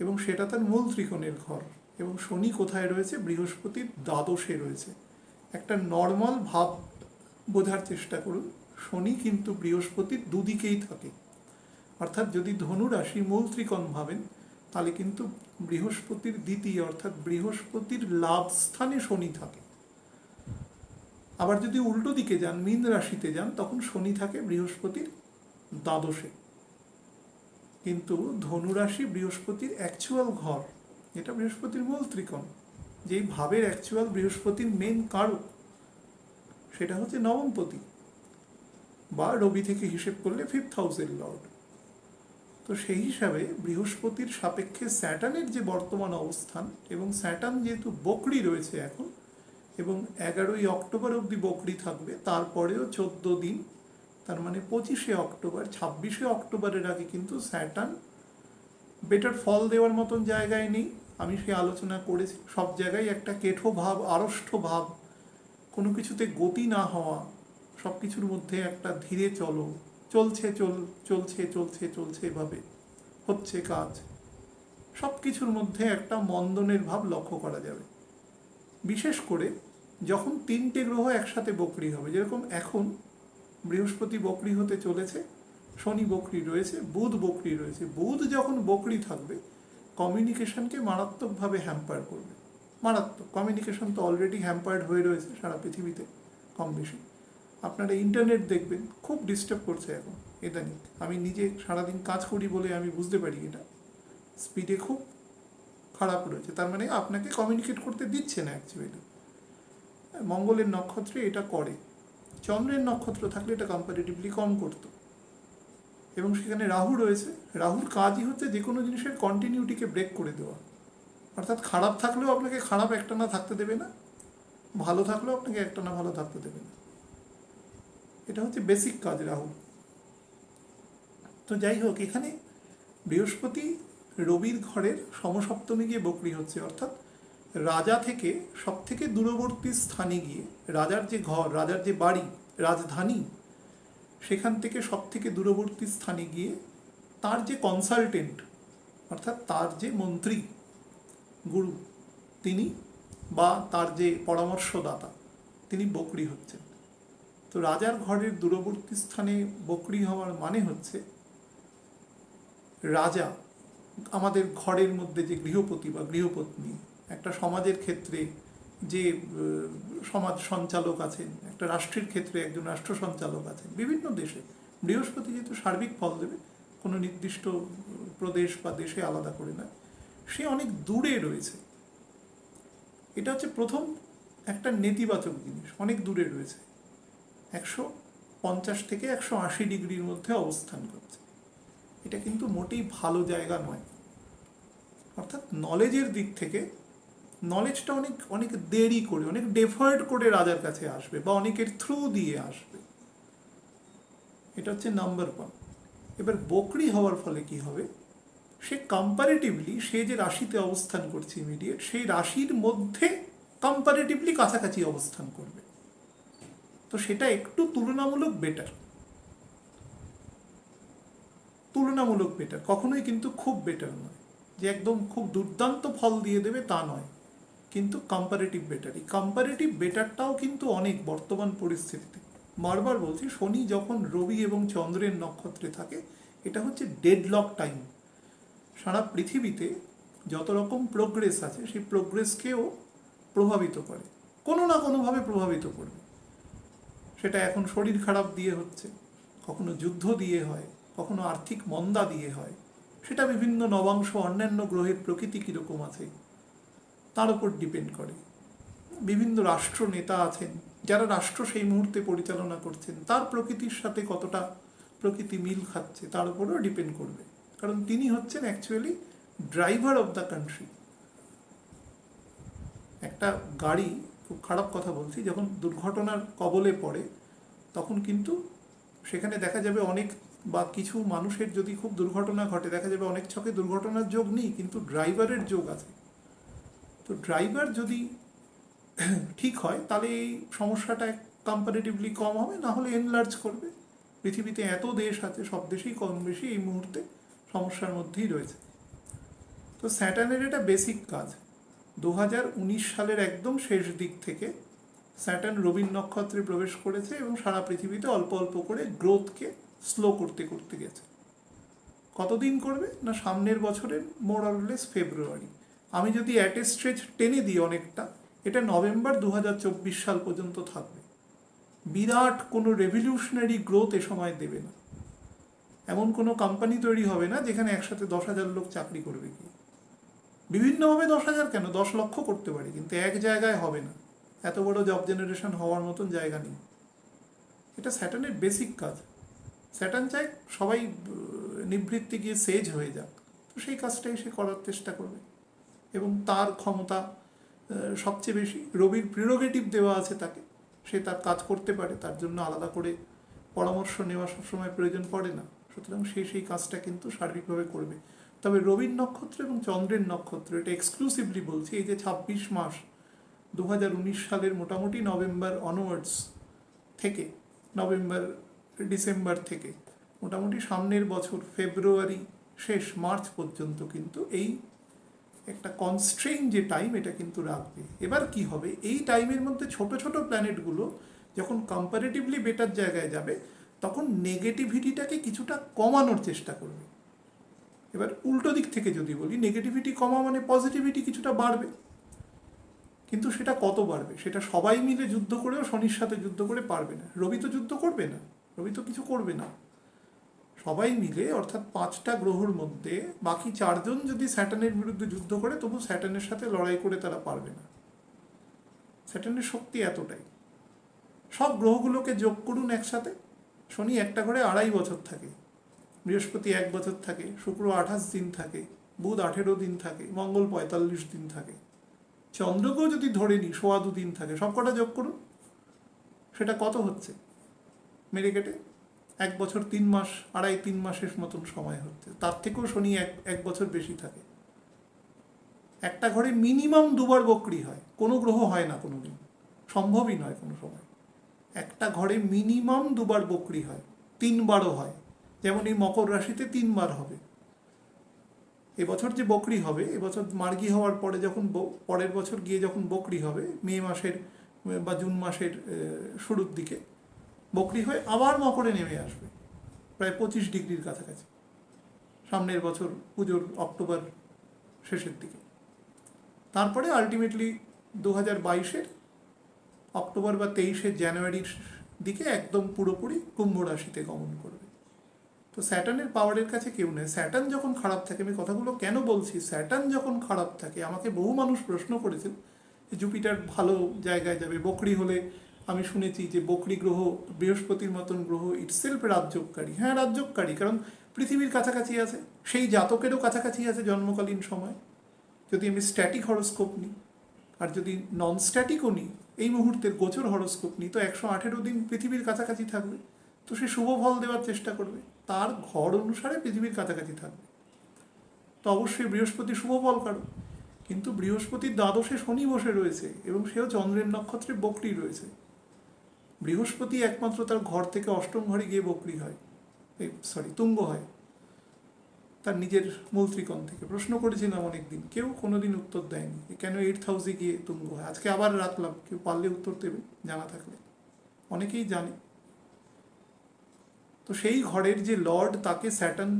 এবং সেটা তার মূল ত্রিকোণের ঘর। এবং শনি কোথায় রয়েছে? বৃহস্পতির দ্বাদশে রয়েছে। একটা নর্মাল ভাব বোঝার চেষ্টা করুন, শনি কিন্তু বৃহস্পতির দুদিকেই থাকে। অর্থাৎ যদি ধনু রাশি মূল ত্রিকোণ ভাবেন, তাহলে কিন্তু বৃহস্পতির দ্বিতীয় অর্থাৎ বৃহস্পতির লাভ স্থানে শনি থাকে। আবার যদি উল্টো দিকে যান, মীন রাশিতে যান, তখন শনি থাকে বৃহস্পতির দ্বাদশে। কিন্তু ধনুরাশি বৃহস্পতির অ্যাকচুয়াল ঘর, এটা বৃহস্পতির মূল ত্রিকোণ। যেই ভাবের অ্যাকচুয়াল বৃহস্পতির মেন কারক, সেটা হচ্ছে নবমপতি, বা রবি থেকে হিসেব করলে 5th হাউসের লর্ড। তো সেই হিসাবে বৃহস্পতির সাপেক্ষে স্যাটার্নের যে বর্তমান অবস্থান, এবং স্যাটার্ন যেহেতু বকরি রয়েছে এখন, এবং 11ই অক্টোবর অবধি বকরি থাকবে, তারপরেও 14 দিন, তার মানে 25শে অক্টোবর, 26শে অক্টোবরের আগে কিন্তু স্যাটার্ন বেটার ফল দেওয়ার মতন জায়গায় নেই। আমি সে আলোচনা করেছি, সব জায়গায় একটা কেঠো ভাব, আড়ষ্ট ভাব, কোনো কিছুতে গতি না হওয়া, সব কিছুর মধ্যে একটা ধীরে চলছে এভাবে হচ্ছে কাজ, সব কিছুর মধ্যে একটা মন্দনের ভাব লক্ষ্য করা যাবে। বিশেষ করে যখন 3টে গ্রহ একসাথে বকরি হবে, যেরকম এখন বৃহস্পতি বকরি হতে চলেছে, শনি বকরি রয়েছে, বুধ বকরি রয়েছে। বুধ যখন বকরি থাকবে, কমিউনিকেশনকে মারাত্মকভাবে হ্যাম্পার করবে। মারাত্মক। কমিউনিকেশন তো অলরেডি হ্যাম্পার্ড হয়ে রয়েছে সারা পৃথিবীতে কম বেশি। আপনারা ইন্টারনেট দেখবেন, খুব ডিস্টার্ব করছে এখন ইদানিং। আমি নিজে সারাদিন কাজ করি বলে আমি বুঝতে পারি এটা স্পিডে খুব খারাপ রয়েছে। তার মানে আপনাকে কমিউনিকেট করতে দিচ্ছে না অ্যাকচুয়ালি। মঙ্গলের নক্ষত্রে এটা করে, চন্দ্রের নক্ষত্র থাকলে এটা কম্পারেটিভলি কম করতো। এবং সেখানে রাহু রয়েছে। রাহুর কাজই হচ্ছে যে কোনো জিনিসের কন্টিনিউটিকে ব্রেক করে দেওয়া। অর্থাৎ খারাপ থাকলেও আপনাকে খারাপ একটানা থাকতে দেবে না, ভালো থাকলেও আপনাকে একটানা ভালো থাকতে দেবে না। এটা হচ্ছে বেসিক কাজ রাহু। তো যাই হোক, এখানে বৃহস্পতি রবির ঘরের সমসপ্তমী গিয়ে বকরি হচ্ছে। অর্থাৎ রাজা থেকে সব থেকে দূরবর্তী স্থানে গিয়ে, রাজার যে ঘর, রাজার যে বাড়ি, রাজধানী, সেখান থেকে সব থেকে দূরবর্তী স্থানে গিয়ে তার যে কনসালটেন্ট, অর্থাৎ তার যে মন্ত্রী, গুরু, তিনি বা তার যে পরামর্শদাতা, তিনি বকরি হচ্ছেন। তো রাজার ঘরের দূরবর্তী স্থানে বকরি হওয়ার মানে হচ্ছে রাজা, আমাদের ঘরের মধ্যে যে গৃহপতি বা গৃহপত্নী, একটা সমাজের ক্ষেত্রে যে সমাজ সঞ্চালক আছেন, একটা রাষ্ট্রের ক্ষেত্রে একজন রাষ্ট্র সঞ্চালক আছেন বিভিন্ন দেশে। বৃহস্পতি যেহেতু সার্বিক ফল দেবে, কোনো নির্দিষ্ট প্রদেশ বা দেশে আলাদা করে না, সে অনেক দূরে রয়েছে। এটা হচ্ছে প্রথম একটা নেতিবাচক জিনিস, অনেক দূরে রয়েছে, 150 থেকে 180 ডিগ্রির মধ্যে অবস্থান করছে। এটা কিন্তু মোটেই ভালো জায়গা নয়। অর্থাৎ নলেজের দিক থেকে নলেজটা অনেক অনেক দেরি করে, অনেক ডেফার্ড করে রাজার কাছে আসবে বা অনেকের থ্রু দিয়ে আসবে। এটা হচ্ছে নাম্বার ওয়ান। এবার বকরি হওয়ার ফলে কি হবে, সে কম্পারেটিভলি সে যে রাশিতে অবস্থান করছে ইমিডিয়েট, সেই রাশির মধ্যে কম্পারেটিভলি কাছাকাছি অবস্থান করবে। তো সেটা একটু তুলনামূলক বেটার, তুলনামূলক বেটার, কখনোই কিন্তু খুব বেটার নয় যে একদম খুব দুর্দান্ত ফল দিয়ে দেবে তা নয়, কিন্তু কম্পারেটিভ বেটার। এই কম্পারেটিভ বেটারটাও কিন্তু অনেক বর্তমান পরিস্থিতিতে, বারবার বলছি, শনি যখন রবি এবং চন্দ্রের নক্ষত্রে থাকে এটা হচ্ছে ডেডলক টাইম। সারা পৃথিবীতে যত রকম প্রোগ্রেস আছে সেই প্রোগ্রেসকেও প্রভাবিত করে, কোনো না কোনোভাবে প্রভাবিত করবে। সেটা এখন শরীর খারাপ দিয়ে হচ্ছে, কখনো যুদ্ধ দিয়ে হয়, কখনো আর্থিক মন্দা দিয়ে হয়, সেটা বিভিন্ন নবাংশ অন্যান্য গ্রহের প্রকৃতি কীরকম আছে তার উপর ডিপেন্ড করে। বিভিন্ন রাষ্ট্র নেতা আছেন যারা রাষ্ট্র সেই মুহূর্তে পরিচালনা করছেন, তার প্রকৃতির সাথে কতটা প্রকৃতি মিল খাচ্ছে তার উপরেও ডিপেন্ড করবে, কারণ তিনি হচ্ছেন actually driver of the country. একটা গাড়ি, খুব খারাপ কথা বলছি, যখন দুর্ঘটনার কবলে পড়ে তখন কিন্তু সেখানে দেখা যাবে অনেক, বা কিছু মানুষের যদি খুব দুর্ঘটনা ঘটে দেখা যাবে অনেক ছকে দুর্ঘটনার যোগ নেই কিন্তু ড্রাইভারের যোগ আছে। তো ড্রাইভার যদি ঠিক হয় তাহলে এই সমস্যাটা কম্পারেটিভলি কম হবে, না হলে এনলার্জ করবে। পৃথিবীতে এত দেশ আছে, সব দেশেই কম বেশি এই মুহূর্তে সমস্যার মধ্যেই রয়েছে। তো স্যাটার্নের এটা বেসিক কাজ। 2019 সালের একদম শেষ দিক থেকে স্যাটার্ন রবির নক্ষত্রে প্রবেশ করেছে এবং সারা পৃথিবীতে অল্প অল্প করে গ্রোথকে স্লো করতে করতে গেছে। কতদিন করবে না, সামনের বছরের মোর অর লেস ফেব্রুয়ারি। আমি যদি অ্যাট এ স্ট্রেচ টেনে দিই অনেকটা, এটা নভেম্বর 2024 সাল পর্যন্ত থাকবে। বিরাট কোনো রেভলিউশনারি গ্রোথ এ সময় দেবে না। এমন কোনো কোম্পানি তৈরি হবে না যেখানে একসাথে 10,000 লোক চাকরি করবে, কি বিভিন্নভাবে 10,000 কেন 10 লক্ষ করতে পারে, কিন্তু এক জায়গায় হবে না। এত বড় জব জেনারেশন হওয়ার মতন জায়গা নেই। এটা স্যাটার্নের বেসিক কাজ। স্যাটার্ন চায় সবাই নিবৃত্তি গিয়ে সেজ হয়ে যাক, তো সেই কাজটাই সে করার চেষ্টা করবে এবং তার ক্ষমতা সবচেয়ে বেশি। রবির প্রিরোগেটিভ দেওয়া আছে তাকে, সে তার কাজ করতে পারে, তার জন্য আলাদা করে পরামর্শ নেওয়া সবসময় প্রয়োজন পড়ে না। সুতরাং সেই কাজটা কিন্তু সার্বিকভাবে করবে। তবে রবির নক্ষত্র এবং চন্দ্রের নক্ষত্র, এটা এক্সক্লুসিভলি বলছি, এই যে 26 মাস 2019 সালের মোটামুটি নভেম্বর অনওয়ার্ডস থেকে, নভেম্বর ডিসেম্বর থেকে মোটামুটি সামনের বছর ফেব্রুয়ারি শেষ মার্চ পর্যন্ত কিন্তু এই একটা কনস্ট্রেইন যে টাইম এটা কিন্তু রাখবে। এবার কি হবে, এই টাইমের মধ্যে ছোট ছোট প্ল্যানেটগুলো যখন কম্পারেটিভলি বেটার জায়গায় যাবে তখন নেগেটিভিটিটাকে কিছুটা কমানোর চেষ্টা করবে। এবার উল্টো দিক থেকে যদি বলি, নেগেটিভিটি কমা মানে পজিটিভিটি কিছুটা বাড়বে, কিন্তু সেটা কত বাড়বে, সেটা সবাই মিলে যুদ্ধ করেও শনির সাথে যুদ্ধ করে পারবে না। রবি তো যুদ্ধ করবে না, রবি তো কিছু করবে না। সবাই মিলে অর্থাৎ 5টা গ্রহর মধ্যে বাকি 4 জন যদি স্যাটার্নের বিরুদ্ধে যুদ্ধ করে তবু স্যাটার্নের সাথে লড়াই করে তারা পারবে না। স্যাটার্নের শক্তি এতটাই। সব গ্রহগুলোকে যোগ করুন একসাথে, শনি একটা ঘরে 2.5 বছর থাকে, বৃহস্পতি 1 বছর থাকে, শুক্র 28 দিন থাকে, বুধ 18 দিন থাকে, মঙ্গল 45 দিন থাকে, চন্দ্রকেও যদি ধরে নিই 2.25 দিন থাকে, সব কটা যোগ করুন, সেটা কত হচ্ছে মেরে কেটে 1 বছর 3 মাস, 2.5-3 মাসের মতন সময় হচ্ছে। তার থেকেও শনি এক বছর বেশি থাকে। একটা ঘরে মিনিমাম 2বার বকরি হয়, কোনো গ্রহ হয় না কোনো দিন, সম্ভবই নয় কোনো সময়। একটা ঘরে মিনিমাম 2বার বকরি হয়, 3বারও হয়, যেমন এই মকর রাশিতে 3বার হবে। এবছর যে বকরি হবে, এবছর মার্গী হওয়ার পরে যখন পরের বছর গিয়ে যখন বকরি হবে, মে মাসের বা জুন মাসের শুরুর দিকে বকরি হয়ে আবার মকরে নেমে আসবে প্রায় 25 ডিগ্রির কাছাকাছি সামনের বছর পুজোর অক্টোবর শেষের দিকে। তারপরে আলটিমেটলি 2022-এর অক্টোবর বা 23 জানুয়ারির দিকে একদম পুরোপুরি কুম্ভ রাশিতে গমন করবে। তো স্যাটার্নের পাওয়ারের কাছে কেউ নেই। স্যাটার্ন যখন খারাপ থাকে, আমি কথাগুলো কেন বলছি, স্যাটার্ন যখন খারাপ থাকে, আমাকে বহু মানুষ প্রশ্ন করেছেন যে জুপিটার ভালো জায়গায় যাবে, বকরি হলে আমি শুনেছি যে বকরি গ্রহ বৃহস্পতির মতন গ্রহ ইটসেলফ রাজ্যকারী। হ্যাঁ রাজ্যকারী, কারণ পৃথিবীর কাছাকাছি আছে, সেই জাতকেরও কাছাকাছি আছে জন্মকালীন সময়, যদি আমি স্ট্যাটিক হরোস্কোপ নিই। আর যদি নন স্ট্যাটিকও নিই, এই মুহূর্তের গোচর হরোস্কোপ নিই, তো 118 দিন পৃথিবীর কাছাকাছি থাকবে। তো সে শুভ ফল দেওয়ার চেষ্টা করবে, তার ঘর অনুসারে পৃথিবীর কাছাকাছি থাকবে। তো অবশ্যই বৃহস্পতি শুভ ফল কারো, কিন্তু বৃহস্পতির দ্বাদশে শনি বসে রয়েছে এবং সেও চন্দ্রের নক্ষত্রে বকরি রয়েছে। বৃহস্পতি একমাত্র তার ঘর থেকে অষ্টম ঘরে গিয়ে বকরি হয়, তুঙ্গ হয়, তার নিজের মূল ত্রিকোণ থেকে। প্রশ্ন করেছিলাম অনেকদিন, কেউ কোনোদিন উত্তর দেয়নি কেন 8th হাউসে গিয়ে তুঙ্গ হয়। আজকে আবার রাখলাম, কেউ পারলে উত্তর দেবে জানা থাকলে। অনেকেই জানে। তো সেই ঘরের যে লর্ড, তাকে স্যাটার্ন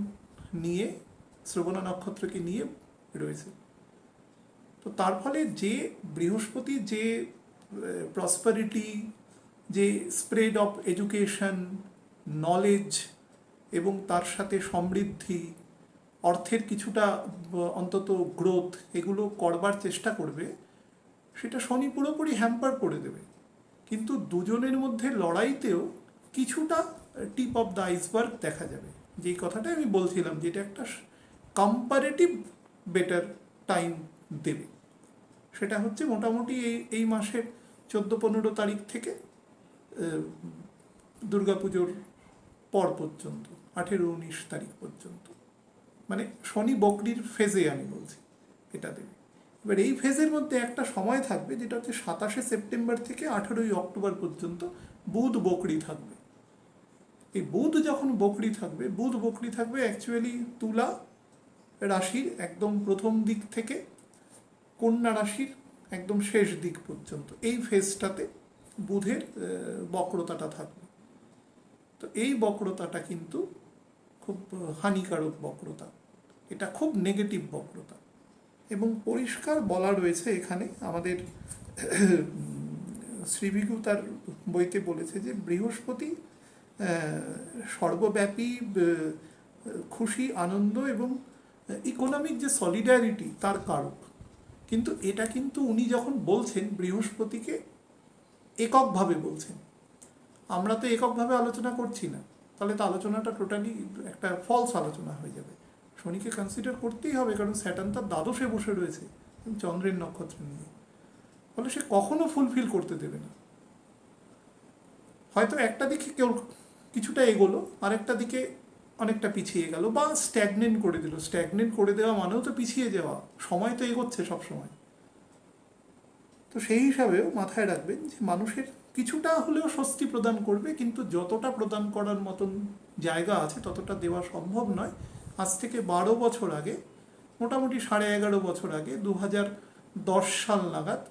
নিয়ে, শ্রবণা নক্ষত্রকে নিয়ে রয়েছে। তো তার ফলে যে বৃহস্পতি যে প্রসপারিটি, যে স্প্রেড অফ এডুকেশন, নলেজ এবং তার সাথে সমৃদ্ধি, অর্থের কিছুটা অন্তত গ্রোথ, এগুলো করবার চেষ্টা করবে, সেটা শনি পুরোপুরি হ্যাম্পার করে দেবে। কিন্তু দুজনের মধ্যে লড়াইতেও কিছুটা টিপ অফ দ্য আইসবার্গ দেখা যাবে। যেই কথাটা আমি বলছিলাম, যেটা একটা কম্পারেটিভ বেটার টাইম দেবে, সেটা হচ্ছে মোটামুটি এই মাসের 14-15 তারিখ থেকে দুর্গাপুজোর পর পর্যন্ত, 18-19 তারিখ পর্যন্ত, মানে শনি বকরির ফেজে আমি বলছি, এটা দেবে। এবার এই ফেজের মধ্যে একটা সময় থাকবে, যেটা হচ্ছে 27শে সেপ্টেম্বর থেকে 18ই অক্টোবর পর্যন্ত বুধ বকরি থাকবে। এই বুধ যখন বকরি থাকবে, বুধ বকরি থাকবে অ্যাকচুয়ালি তুলা রাশির একদম প্রথম দিক থেকে কন্যা রাশির একদম শেষ দিক পর্যন্ত। এই ফেজটাতে বুধের বক্রতাটা থাকবে। তো এই বক্রতাটা কিন্তু খুব হানিকারক বক্রতা, এটা খুব নেগেটিভ বক্রতা। এবং পরিষ্কার বলা রয়েছে এখানে, আমাদের শ্রীভিগু তার বইতে বলেছে যে বৃহস্পতি সর্বব্যাপী খুশি, আনন্দ এবং ইকোনমিক যে সলিডারিটি, তার কারক। কিন্তু এটা কিন্তু উনি যখন বলছেন, বৃহস্পতিকে এককভাবে বলছেন। আমরা তো এককভাবে আলোচনা করছি না, তাহলে তো আলোচনাটা টোটালি একটা ফলস আলোচনা হয়ে যাবে। শনিকে কনসিডার করতেই হবে, কারণ স্যাটার্ন তার দ্বাদশে বসে রয়েছে চন্দ্রের নক্ষত্র নিয়ে। ফলে সে কখনো ফুলফিল করতে দেবে না। হয়তো একটা দিকে কেউ কিছুটা এগোলো, আরেকটা দিকে অনেকটা পিছিয়ে গেল, বা স্ট্যাগনেন্ট করে দিল। স্ট্যাগনেন্ট করে দেওয়া মানেও তো পিছিয়ে যাওয়া, সময় তো এগোচ্ছে সবসময়। তো সেই হিসাবেও মাথায় রাখবেন যে মানুষের কিছুটা হলেও স্বস্তি প্রদান করবে, কিন্তু যতটা প্রদান করার মতন জায়গা আছে ততটা দেওয়া সম্ভব নয়। আজ থেকে 12 বছর আগে, মোটামুটি 11.5 বছর আগে, 2010 সাল নাগাদ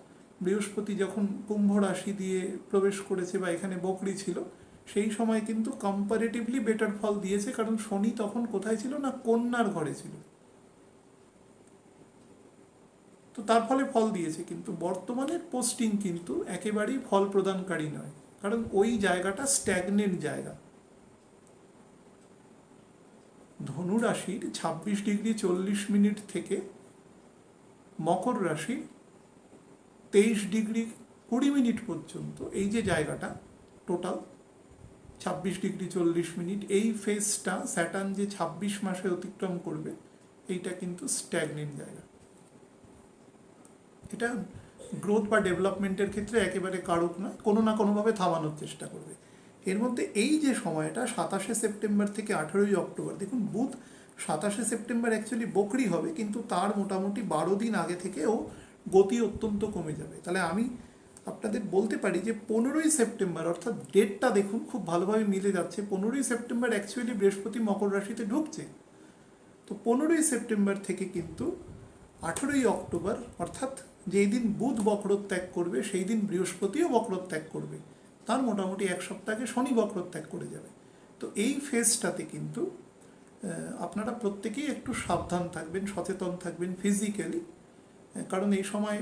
বৃহস্পতি যখন কুম্ভ রাশি দিয়ে প্রবেশ করেছে বা এখানে বকরি ছিল, সেই সময় কিন্তু কম্পারেটিভলি বেটার ফল দিয়েছে, কারণ শনি তখন কোথায় ছিল না, কন্যার ঘরে ছিল। তো তার ফলে ফল দিয়েছে। কিন্তু বর্তমানের পোস্টিং কিন্তু একেবারেই ফল প্রদানকারী নয়, কারণ ওই জায়গাটা স্ট্যাগনেন্ট জায়গা। ধনু রাশির 26°40' থেকে মকর রাশির 23°20' পর্যন্ত, এই যে জায়গাটা টোটাল 26°40', এই ফেজটা স্যাটার্ন যে 26 মাসে অতিক্রম করবে, এইটা কিন্তু স্ট্যাগনেন্ট জায়গা। এটা গ্রোথ বা ডেভেলপমেন্টের ক্ষেত্রে একেবারে কারক নয়, কোনো না কোনোভাবে থামানোর চেষ্টা করবে। এর মধ্যে এই যে সময়টা 27শে সেপ্টেম্বর থেকে 18ই অক্টোবর, দেখুন বুধ 27শে সেপ্টেম্বর অ্যাকচুয়ালি বকরি হবে, কিন্তু তার মোটামুটি 12 দিন আগে থেকেও গতি অত্যন্ত কমে যাবে। তাহলে আমি আপনাদের বলতে পারি যে 15ই সেপ্টেম্বর, অর্থাৎ ডেটটা দেখুন খুব ভালোভাবে মিলে যাচ্ছে। 15ই সেপ্টেম্বর অ্যাকচুয়ালি বৃহস্পতি মকর রাশিতে ঢুকছে। তো 15ই সেপ্টেম্বর থেকে কিন্তু 18ই অক্টোবর, অর্থাৎ যেই দিন বুধ বক্রত্যাগ করবে সেই দিন বৃহস্পতিও বক্রত্যাগ করবে। তার মোটামুটি এক সপ্তাহে শনি বক্রত্যাগ করে যাবে। তো এই ফেজটাতে কিন্তু আপনারা প্রত্যেকেই একটু সাবধান থাকবেন, সচেতন থাকবেন ফিজিক্যালি, কারণ এই সময়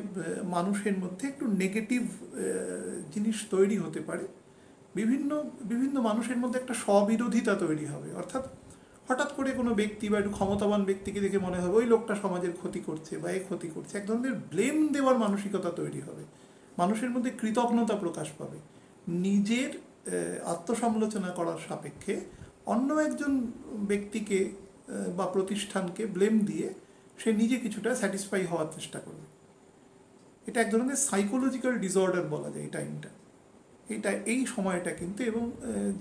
মানুষের মধ্যে একটু নেগেটিভ জিনিস তৈরি হতে পারে। বিভিন্ন মানুষের মধ্যে একটা স্ববিরোধিতা তৈরি হবে। অর্থাৎ হঠাৎ করে কোনো ব্যক্তি বা একটু ক্ষমতাবান ব্যক্তিকে দেখে মনে হবে ওই লোকটা সমাজের ক্ষতি করছে বা এ ক্ষতি করছে, এক ধরনের ব্লেম দেওয়ার মানসিকতা তৈরি হবে। মানুষের মধ্যে কৃতজ্ঞতা প্রকাশ পাবে। নিজের আত্মসমালোচনা করার সাপেক্ষে অন্য একজন ব্যক্তিকে বা প্রতিষ্ঠানকে ব্লেম দিয়ে সে নিজে কিছুটা স্যাটিসফাই হওয়ার চেষ্টা করবে। এটা এক ধরনের সাইকোলজিক্যাল ডিসঅর্ডার বলা যায় এই টাইমটা, এই সময়টা কিন্তু। এবং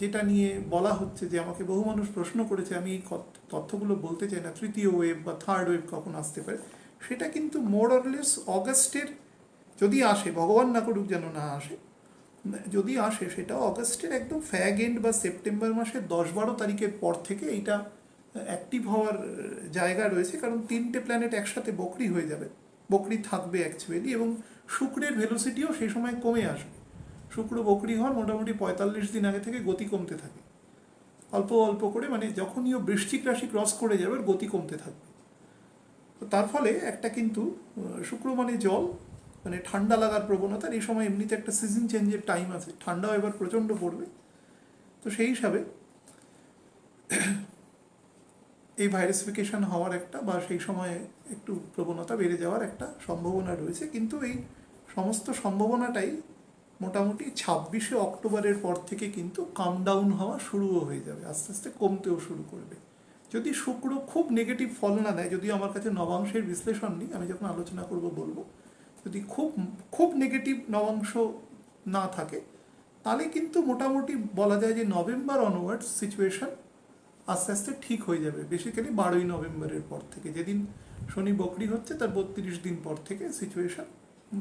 যেটা নিয়ে বলা হচ্ছে যে আমাকে বহু মানুষ প্রশ্ন করেছে, আমি এই তথ্যগুলো বলতে চাই না, তৃতীয় ওয়েভ বা থার্ড ওয়েভ কখন আসতে পারে, সেটা কিন্তু মোর অরলেস অগাস্টের, যদি আসে, ভগবান না করুক যেন না আসে, যদি আসে সেটা অগাস্টের একদম ফ্যাগ এন্ড বা সেপ্টেম্বর মাসের 10-12 তারিখের পর থেকে এইটা অ্যাক্টিভ হওয়ার জায়গা রয়েছে। কারণ 3টে প্ল্যানেট একসাথে বকরি হয়ে যাবে, বকরি থাকবে অ্যাকচুয়ালি, এবং শুক্রের ভেলোসিটিও সেই সময় কমে আসবে। শুক্র বকরি হওয়ার মোটামুটি 45 দিন আগে থেকে গতি কমতে থাকে, অল্প অল্প করে, মানে যখনই ও বৃশ্চিক রাশি ক্রস করে যাবে ওর গতি কমতে থাকবে। তো তার ফলে একটা কিন্তু শুক্র মানে জল, মানে ঠান্ডা লাগার প্রবণতার, এই সময় এমনিতে একটা সিজন চেঞ্জের টাইম আছে, ঠান্ডাও এবার প্রচণ্ড পড়বে। তো সেই হিসাবে এই ভাইরাসিফিকেশন হওয়ার একটা, বা সেই সময়ে একটু প্রবণতা বেড়ে যাওয়ার একটা সম্ভাবনা রয়েছে। কিন্তু এই সমস্ত সম্ভাবনাটাই মোটামুটি 26শে অক্টোবরের পর থেকে কিন্তু কাম ডাউন হওয়া শুরুও হয়ে যাবে, আস্তে আস্তে কমতেও শুরু করবে। যদি শুক্র খুব নেগেটিভ ফল না দেয়, যদিও আমার কাছে নবাংশের বিশ্লেষণ নেই, আমি যখন আলোচনা করব বলবো, যদি খুব খুব নেগেটিভ নবাংশ না থাকে, তাহলে কিন্তু মোটামুটি বলা যায় যে নভেম্বর অনওয়ার্ডস সিচুয়েশন আস্তে আস্তে ঠিক হয়ে যাবে। বেসিক্যালি 12ই নভেম্বরের পর থেকে, যেদিন শনি বকরি হচ্ছে তার 32 দিন পর থেকে সিচুয়েশন,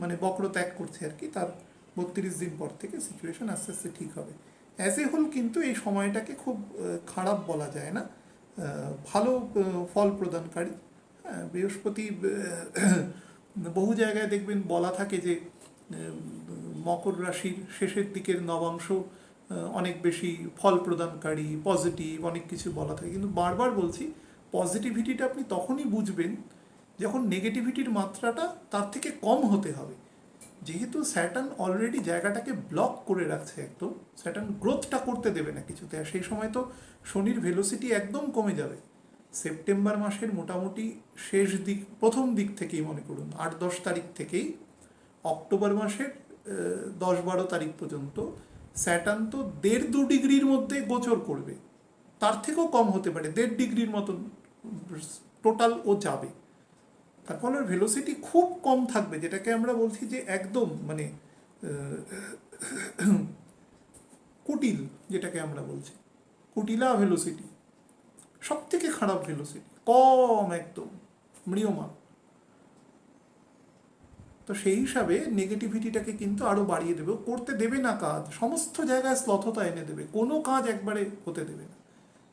মানে বক্র ত্যাগ করছে আর কি, তার 32 দিন পর থেকে সিচুয়েশন আস্তে আস্তে ঠিক হবে। অ্যাজ এ হোল কিন্তু এই সময়টাকে খুব খারাপ বলা যায় না, ভালো ফল প্রদানকারী। বৃহস্পতি বহু জায়গায় দেখবেন বলা থাকে যে মকর রাশির শেষের দিকের নবাংশ অনেক বেশি ফল প্রদানকারী, পজিটিভ, অনেক কিছু বলা থাকে। কিন্তু বারবার বলছি, পজিটিভিটিটা আপনি তখনই বুঝবেন যখন নেগেটিভিটির মাত্রাটা তার থেকে কম হতে হবে। যেহেতু স্যাটার্ন অলরেডি জায়গাটাকে ব্লক করে রাখছে, একদম স্যাটার্ন গ্রোথটা করতে দেবে না কিছুতে, আর সেই সময় তো শনির ভেলোসিটি একদম কমে যাবে। সেপ্টেম্বর মাসের মোটামুটি শেষ দিক, প্রথম দিক থেকেই মনে করুন 8-10 তারিখ থেকেই অক্টোবর মাসের 10-12 তারিখ পর্যন্ত স্যাটার্ন তো 1.5-2 ডিগ্রির মধ্যে গোচর করবে, তার থেকেও কম হতে পারে, 1.5 ডিগ্রির মতন টোটাল ও যাবে। তার ফলে ভেলোসিটি খুব কম থাকবে, যেটাকে আমরা বলছি যে একদম মানে কুটিল, যেটাকে আমরা বলছি কুটিলা ভেলোসিটি, সব থেকে খারাপ ভেলোসিটি, কম, একদম ম্রিয়মান। তো সেই হিসাবে নেগেটিভিটিটাকে কিন্তু আরও বাড়িয়ে দেবে, করতে দেবে না কাজ, সমস্ত জায়গায় শ্লথতা এনে দেবে, কোনো কাজ একবারে হতে দেবে না।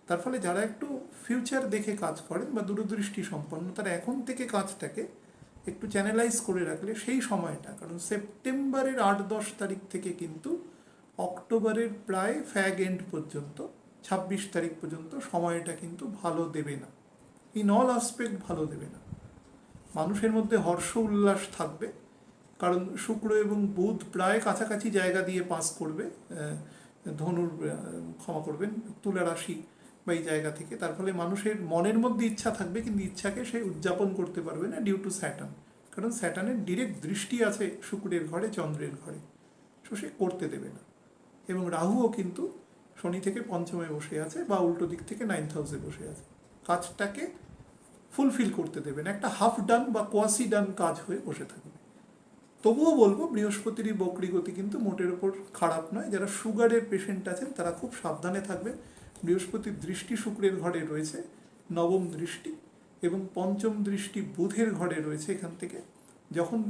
তার ফলে যারা একটু ফিউচার দেখে কাজ করেন বা দূরদৃষ্টি সম্পন্ন, তারা এখন থেকে কাজটাকে একটু চ্যানেলাইজ করে রাখলে সেই সময়টা, কারণ সেপ্টেম্বরের 8-10 তারিখ থেকে কিন্তু অক্টোবরের প্রায় ফ্যাগ এন্ড পর্যন্ত 26 তারিখ পর্যন্ত সময়টা কিন্তু ভালো দেবে না, ইন অল আসপেক্ট ভালো দেবে না। মানুষের মধ্যে হর্ষ উল্লাস থাকবে, কারণ শুক্র এবং বুধ প্রায় কাছাকাছি জায়গা দিয়ে পাস করবে ধনুর, ক্ষমা করবেন, তুলা রাশি বা এই জায়গা থেকে। তার ফলে মানুষের মনের মধ্যে ইচ্ছা থাকবে, কিন্তু ইচ্ছাকে সে উদযাপন করতে পারবে না ডিউ টু স্যাটার্ন, কারণ স্যাটার্নের ডিরেক্ট দৃষ্টি আছে শুক্রের ঘরে, চন্দ্রের ঘরে, সো সে করতে দেবে না। এবং রাহুও কিন্তু শনি থেকে পঞ্চমে বসে আছে, বা উল্টো দিক থেকে 9th হাউসে বসে আছে, কাজটাকে ফুলফিল করতে দেবে না, একটা হাফ ডান বা কোয়াসি ডান কাজ হয়ে বসে থাকবে। তবুও বলবো বৃহস্পতির বকরি গতি কিন্তু মোটের ওপর খারাপ নয়। যারা সুগারের পেশেন্ট আছেন তারা খুব সাবধানে থাকবে। বৃহস্পতির দৃষ্টি শুক্রের ঘরে রয়েছে, নবম দৃষ্টি, এবং পঞ্চম দৃষ্টি বুধের ঘরে রয়েছে। এখান থেকে যখন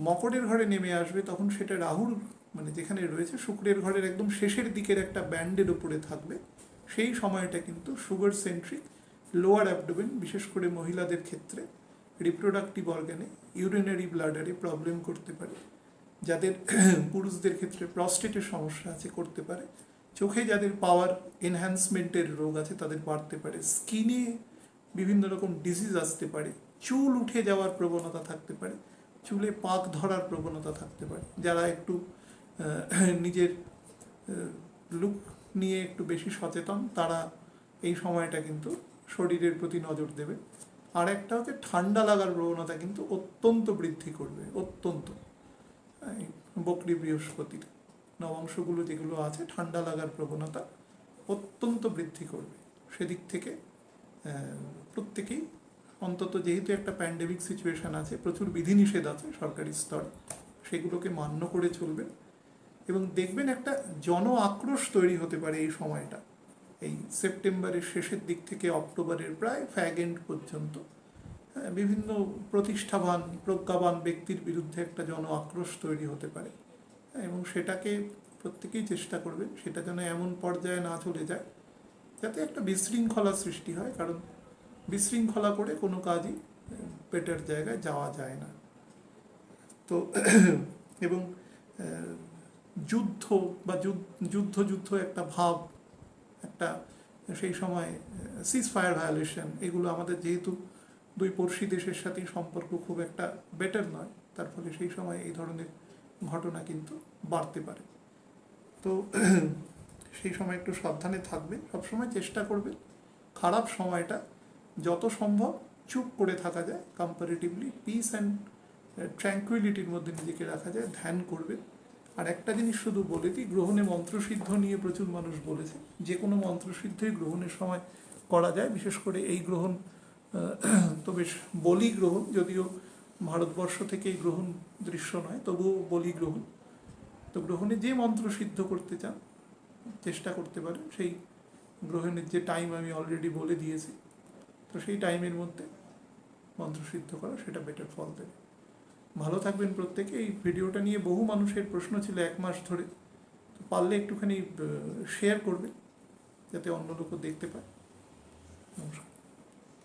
মকরের ঘরে নেমে আসবে তখন সেটা রাহুর, মানে যেখানে রয়েছে শুক্রের ঘরের একদম শেষের দিকের একটা ব্যান্ডের উপরে থাকবে। সেই সময়টা কিন্তু সুগার সেন্ট্রিক, লোয়ার অ্যাবডোমেন, বিশেষ করে মহিলাদের ক্ষেত্রে রিপ্রোডাক্টিভ অর্গানে, ইউরিনারি ব্লাডারে প্রবলেম করতে পারে। যাদের পুরুষদের ক্ষেত্রে প্রস্টেটের সমস্যা আছে করতে পারে। চোখে যাদের পাওয়ার এনহ্যান্সমেন্টের রোগ আছে তাদের বাড়তে পারে। স্কিনে বিভিন্ন রকম ডিজিজ আসতে পারে। চুল উঠে যাওয়ার প্রবণতা থাকতে পারে। চুলে পাক ধরার প্রবণতা থাকতে পারে। যারা একটু নিজের লুক নিয়ে একটু বেশি সচেতন তারা এই সময়টা কিন্তু শরীরের প্রতি নজর দেবে। আর একটা হচ্ছে ঠান্ডা লাগার প্রবণতা কিন্তু অত্যন্ত বৃদ্ধি করবে, অত্যন্ত। বকরি বৃহস্পতির নবাংশগুলো যেগুলো আছে, ঠান্ডা লাগার প্রবণতা অত্যন্ত বৃদ্ধি করবে। সেদিক থেকে প্রত্যেকেই অন্তত, যেহেতু একটা প্যান্ডেমিক সিচুয়েশান আছে, প্রচুর বিধিনিষেধ আছে সরকারি স্তরে, সেগুলোকে মান্য করে চলবেন। এবং দেখবেন একটা জন আক্রোশ তৈরি হতে পারে এই সময়টা, এই সেপ্টেম্বরের শেষের দিক থেকে অক্টোবরের প্রায় ফ্যাগ এন্ড পর্যন্ত বিভিন্ন প্রতিষ্ঠাবান প্রজ্ঞাবান ব্যক্তির বিরুদ্ধে একটা জন আক্রোশ তৈরি হতে পারে। এবং সেটাকে প্রত্যেকেই চেষ্টা করবে সেটা যেন এমন পর্যায়ে না চলে যায় যাতে একটা বিশৃঙ্খলা সৃষ্টি হয়, কারণ বিশৃঙ্খলা করে কোনো কাজই বেটার জায়গায় যাওয়া যায় না। তো এবং যুদ্ধ বা যুদ্ধ একটা ভাব, একটা সেই সময় সিজ ফায়ার ভায়োলেশন, এগুলো আমাদের যেহেতু দুই পড়শি দেশের সাথেই সম্পর্ক খুব একটা বেটার নয়, তার ফলে সেই সময় এই ধরনের ঘটনা কিন্তু বাড়তে পারে। তো সেই সময় একটু সাবধানে থাকবে, সবসময় চেষ্টা করবে খারাপ সময়টা যত সম্ভব চুপ করে থাকা যায়, কম্পারেটিভলি পিস অ্যান্ড ট্র্যাঙ্কুইলিটির মধ্যে নিজেকে রাখা যায়, ধ্যান করবে। আর একটা জিনিস শুধু বলে দিই, গ্রহণে মন্ত্রসিদ্ধ নিয়ে প্রচুর মানুষ বলেছে, যে কোনো মন্ত্রসিদ্ধই গ্রহণের সময় করা যায়। বিশেষ করে এই গ্রহণ তো বেশ বলি গ্রহণ, যদিও ভারতবর্ষ থেকে এই গ্রহণ দৃশ্য নয়, তবুও বলি গ্রহণ। তো গ্রহণে যে মন্ত্র সিদ্ধ করতে চান চেষ্টা করতে পারেন। সেই গ্রহণের যে টাইম আমি অলরেডি বলে দিয়েছি, তো সেই টাইমের মধ্যে মন্ত্র সিদ্ধ করা সেটা বেটার ফল দেবে। ভালো থাকবেন প্রত্যেকে। এই ভিডিওটা নিয়ে বহু মানুষের প্রশ্ন ছিল 1 মাস ধরে, তো পারলে একটুখানি শেয়ার করবে যাতে অন্য লোকও দেখতে পায়। নমস্কার।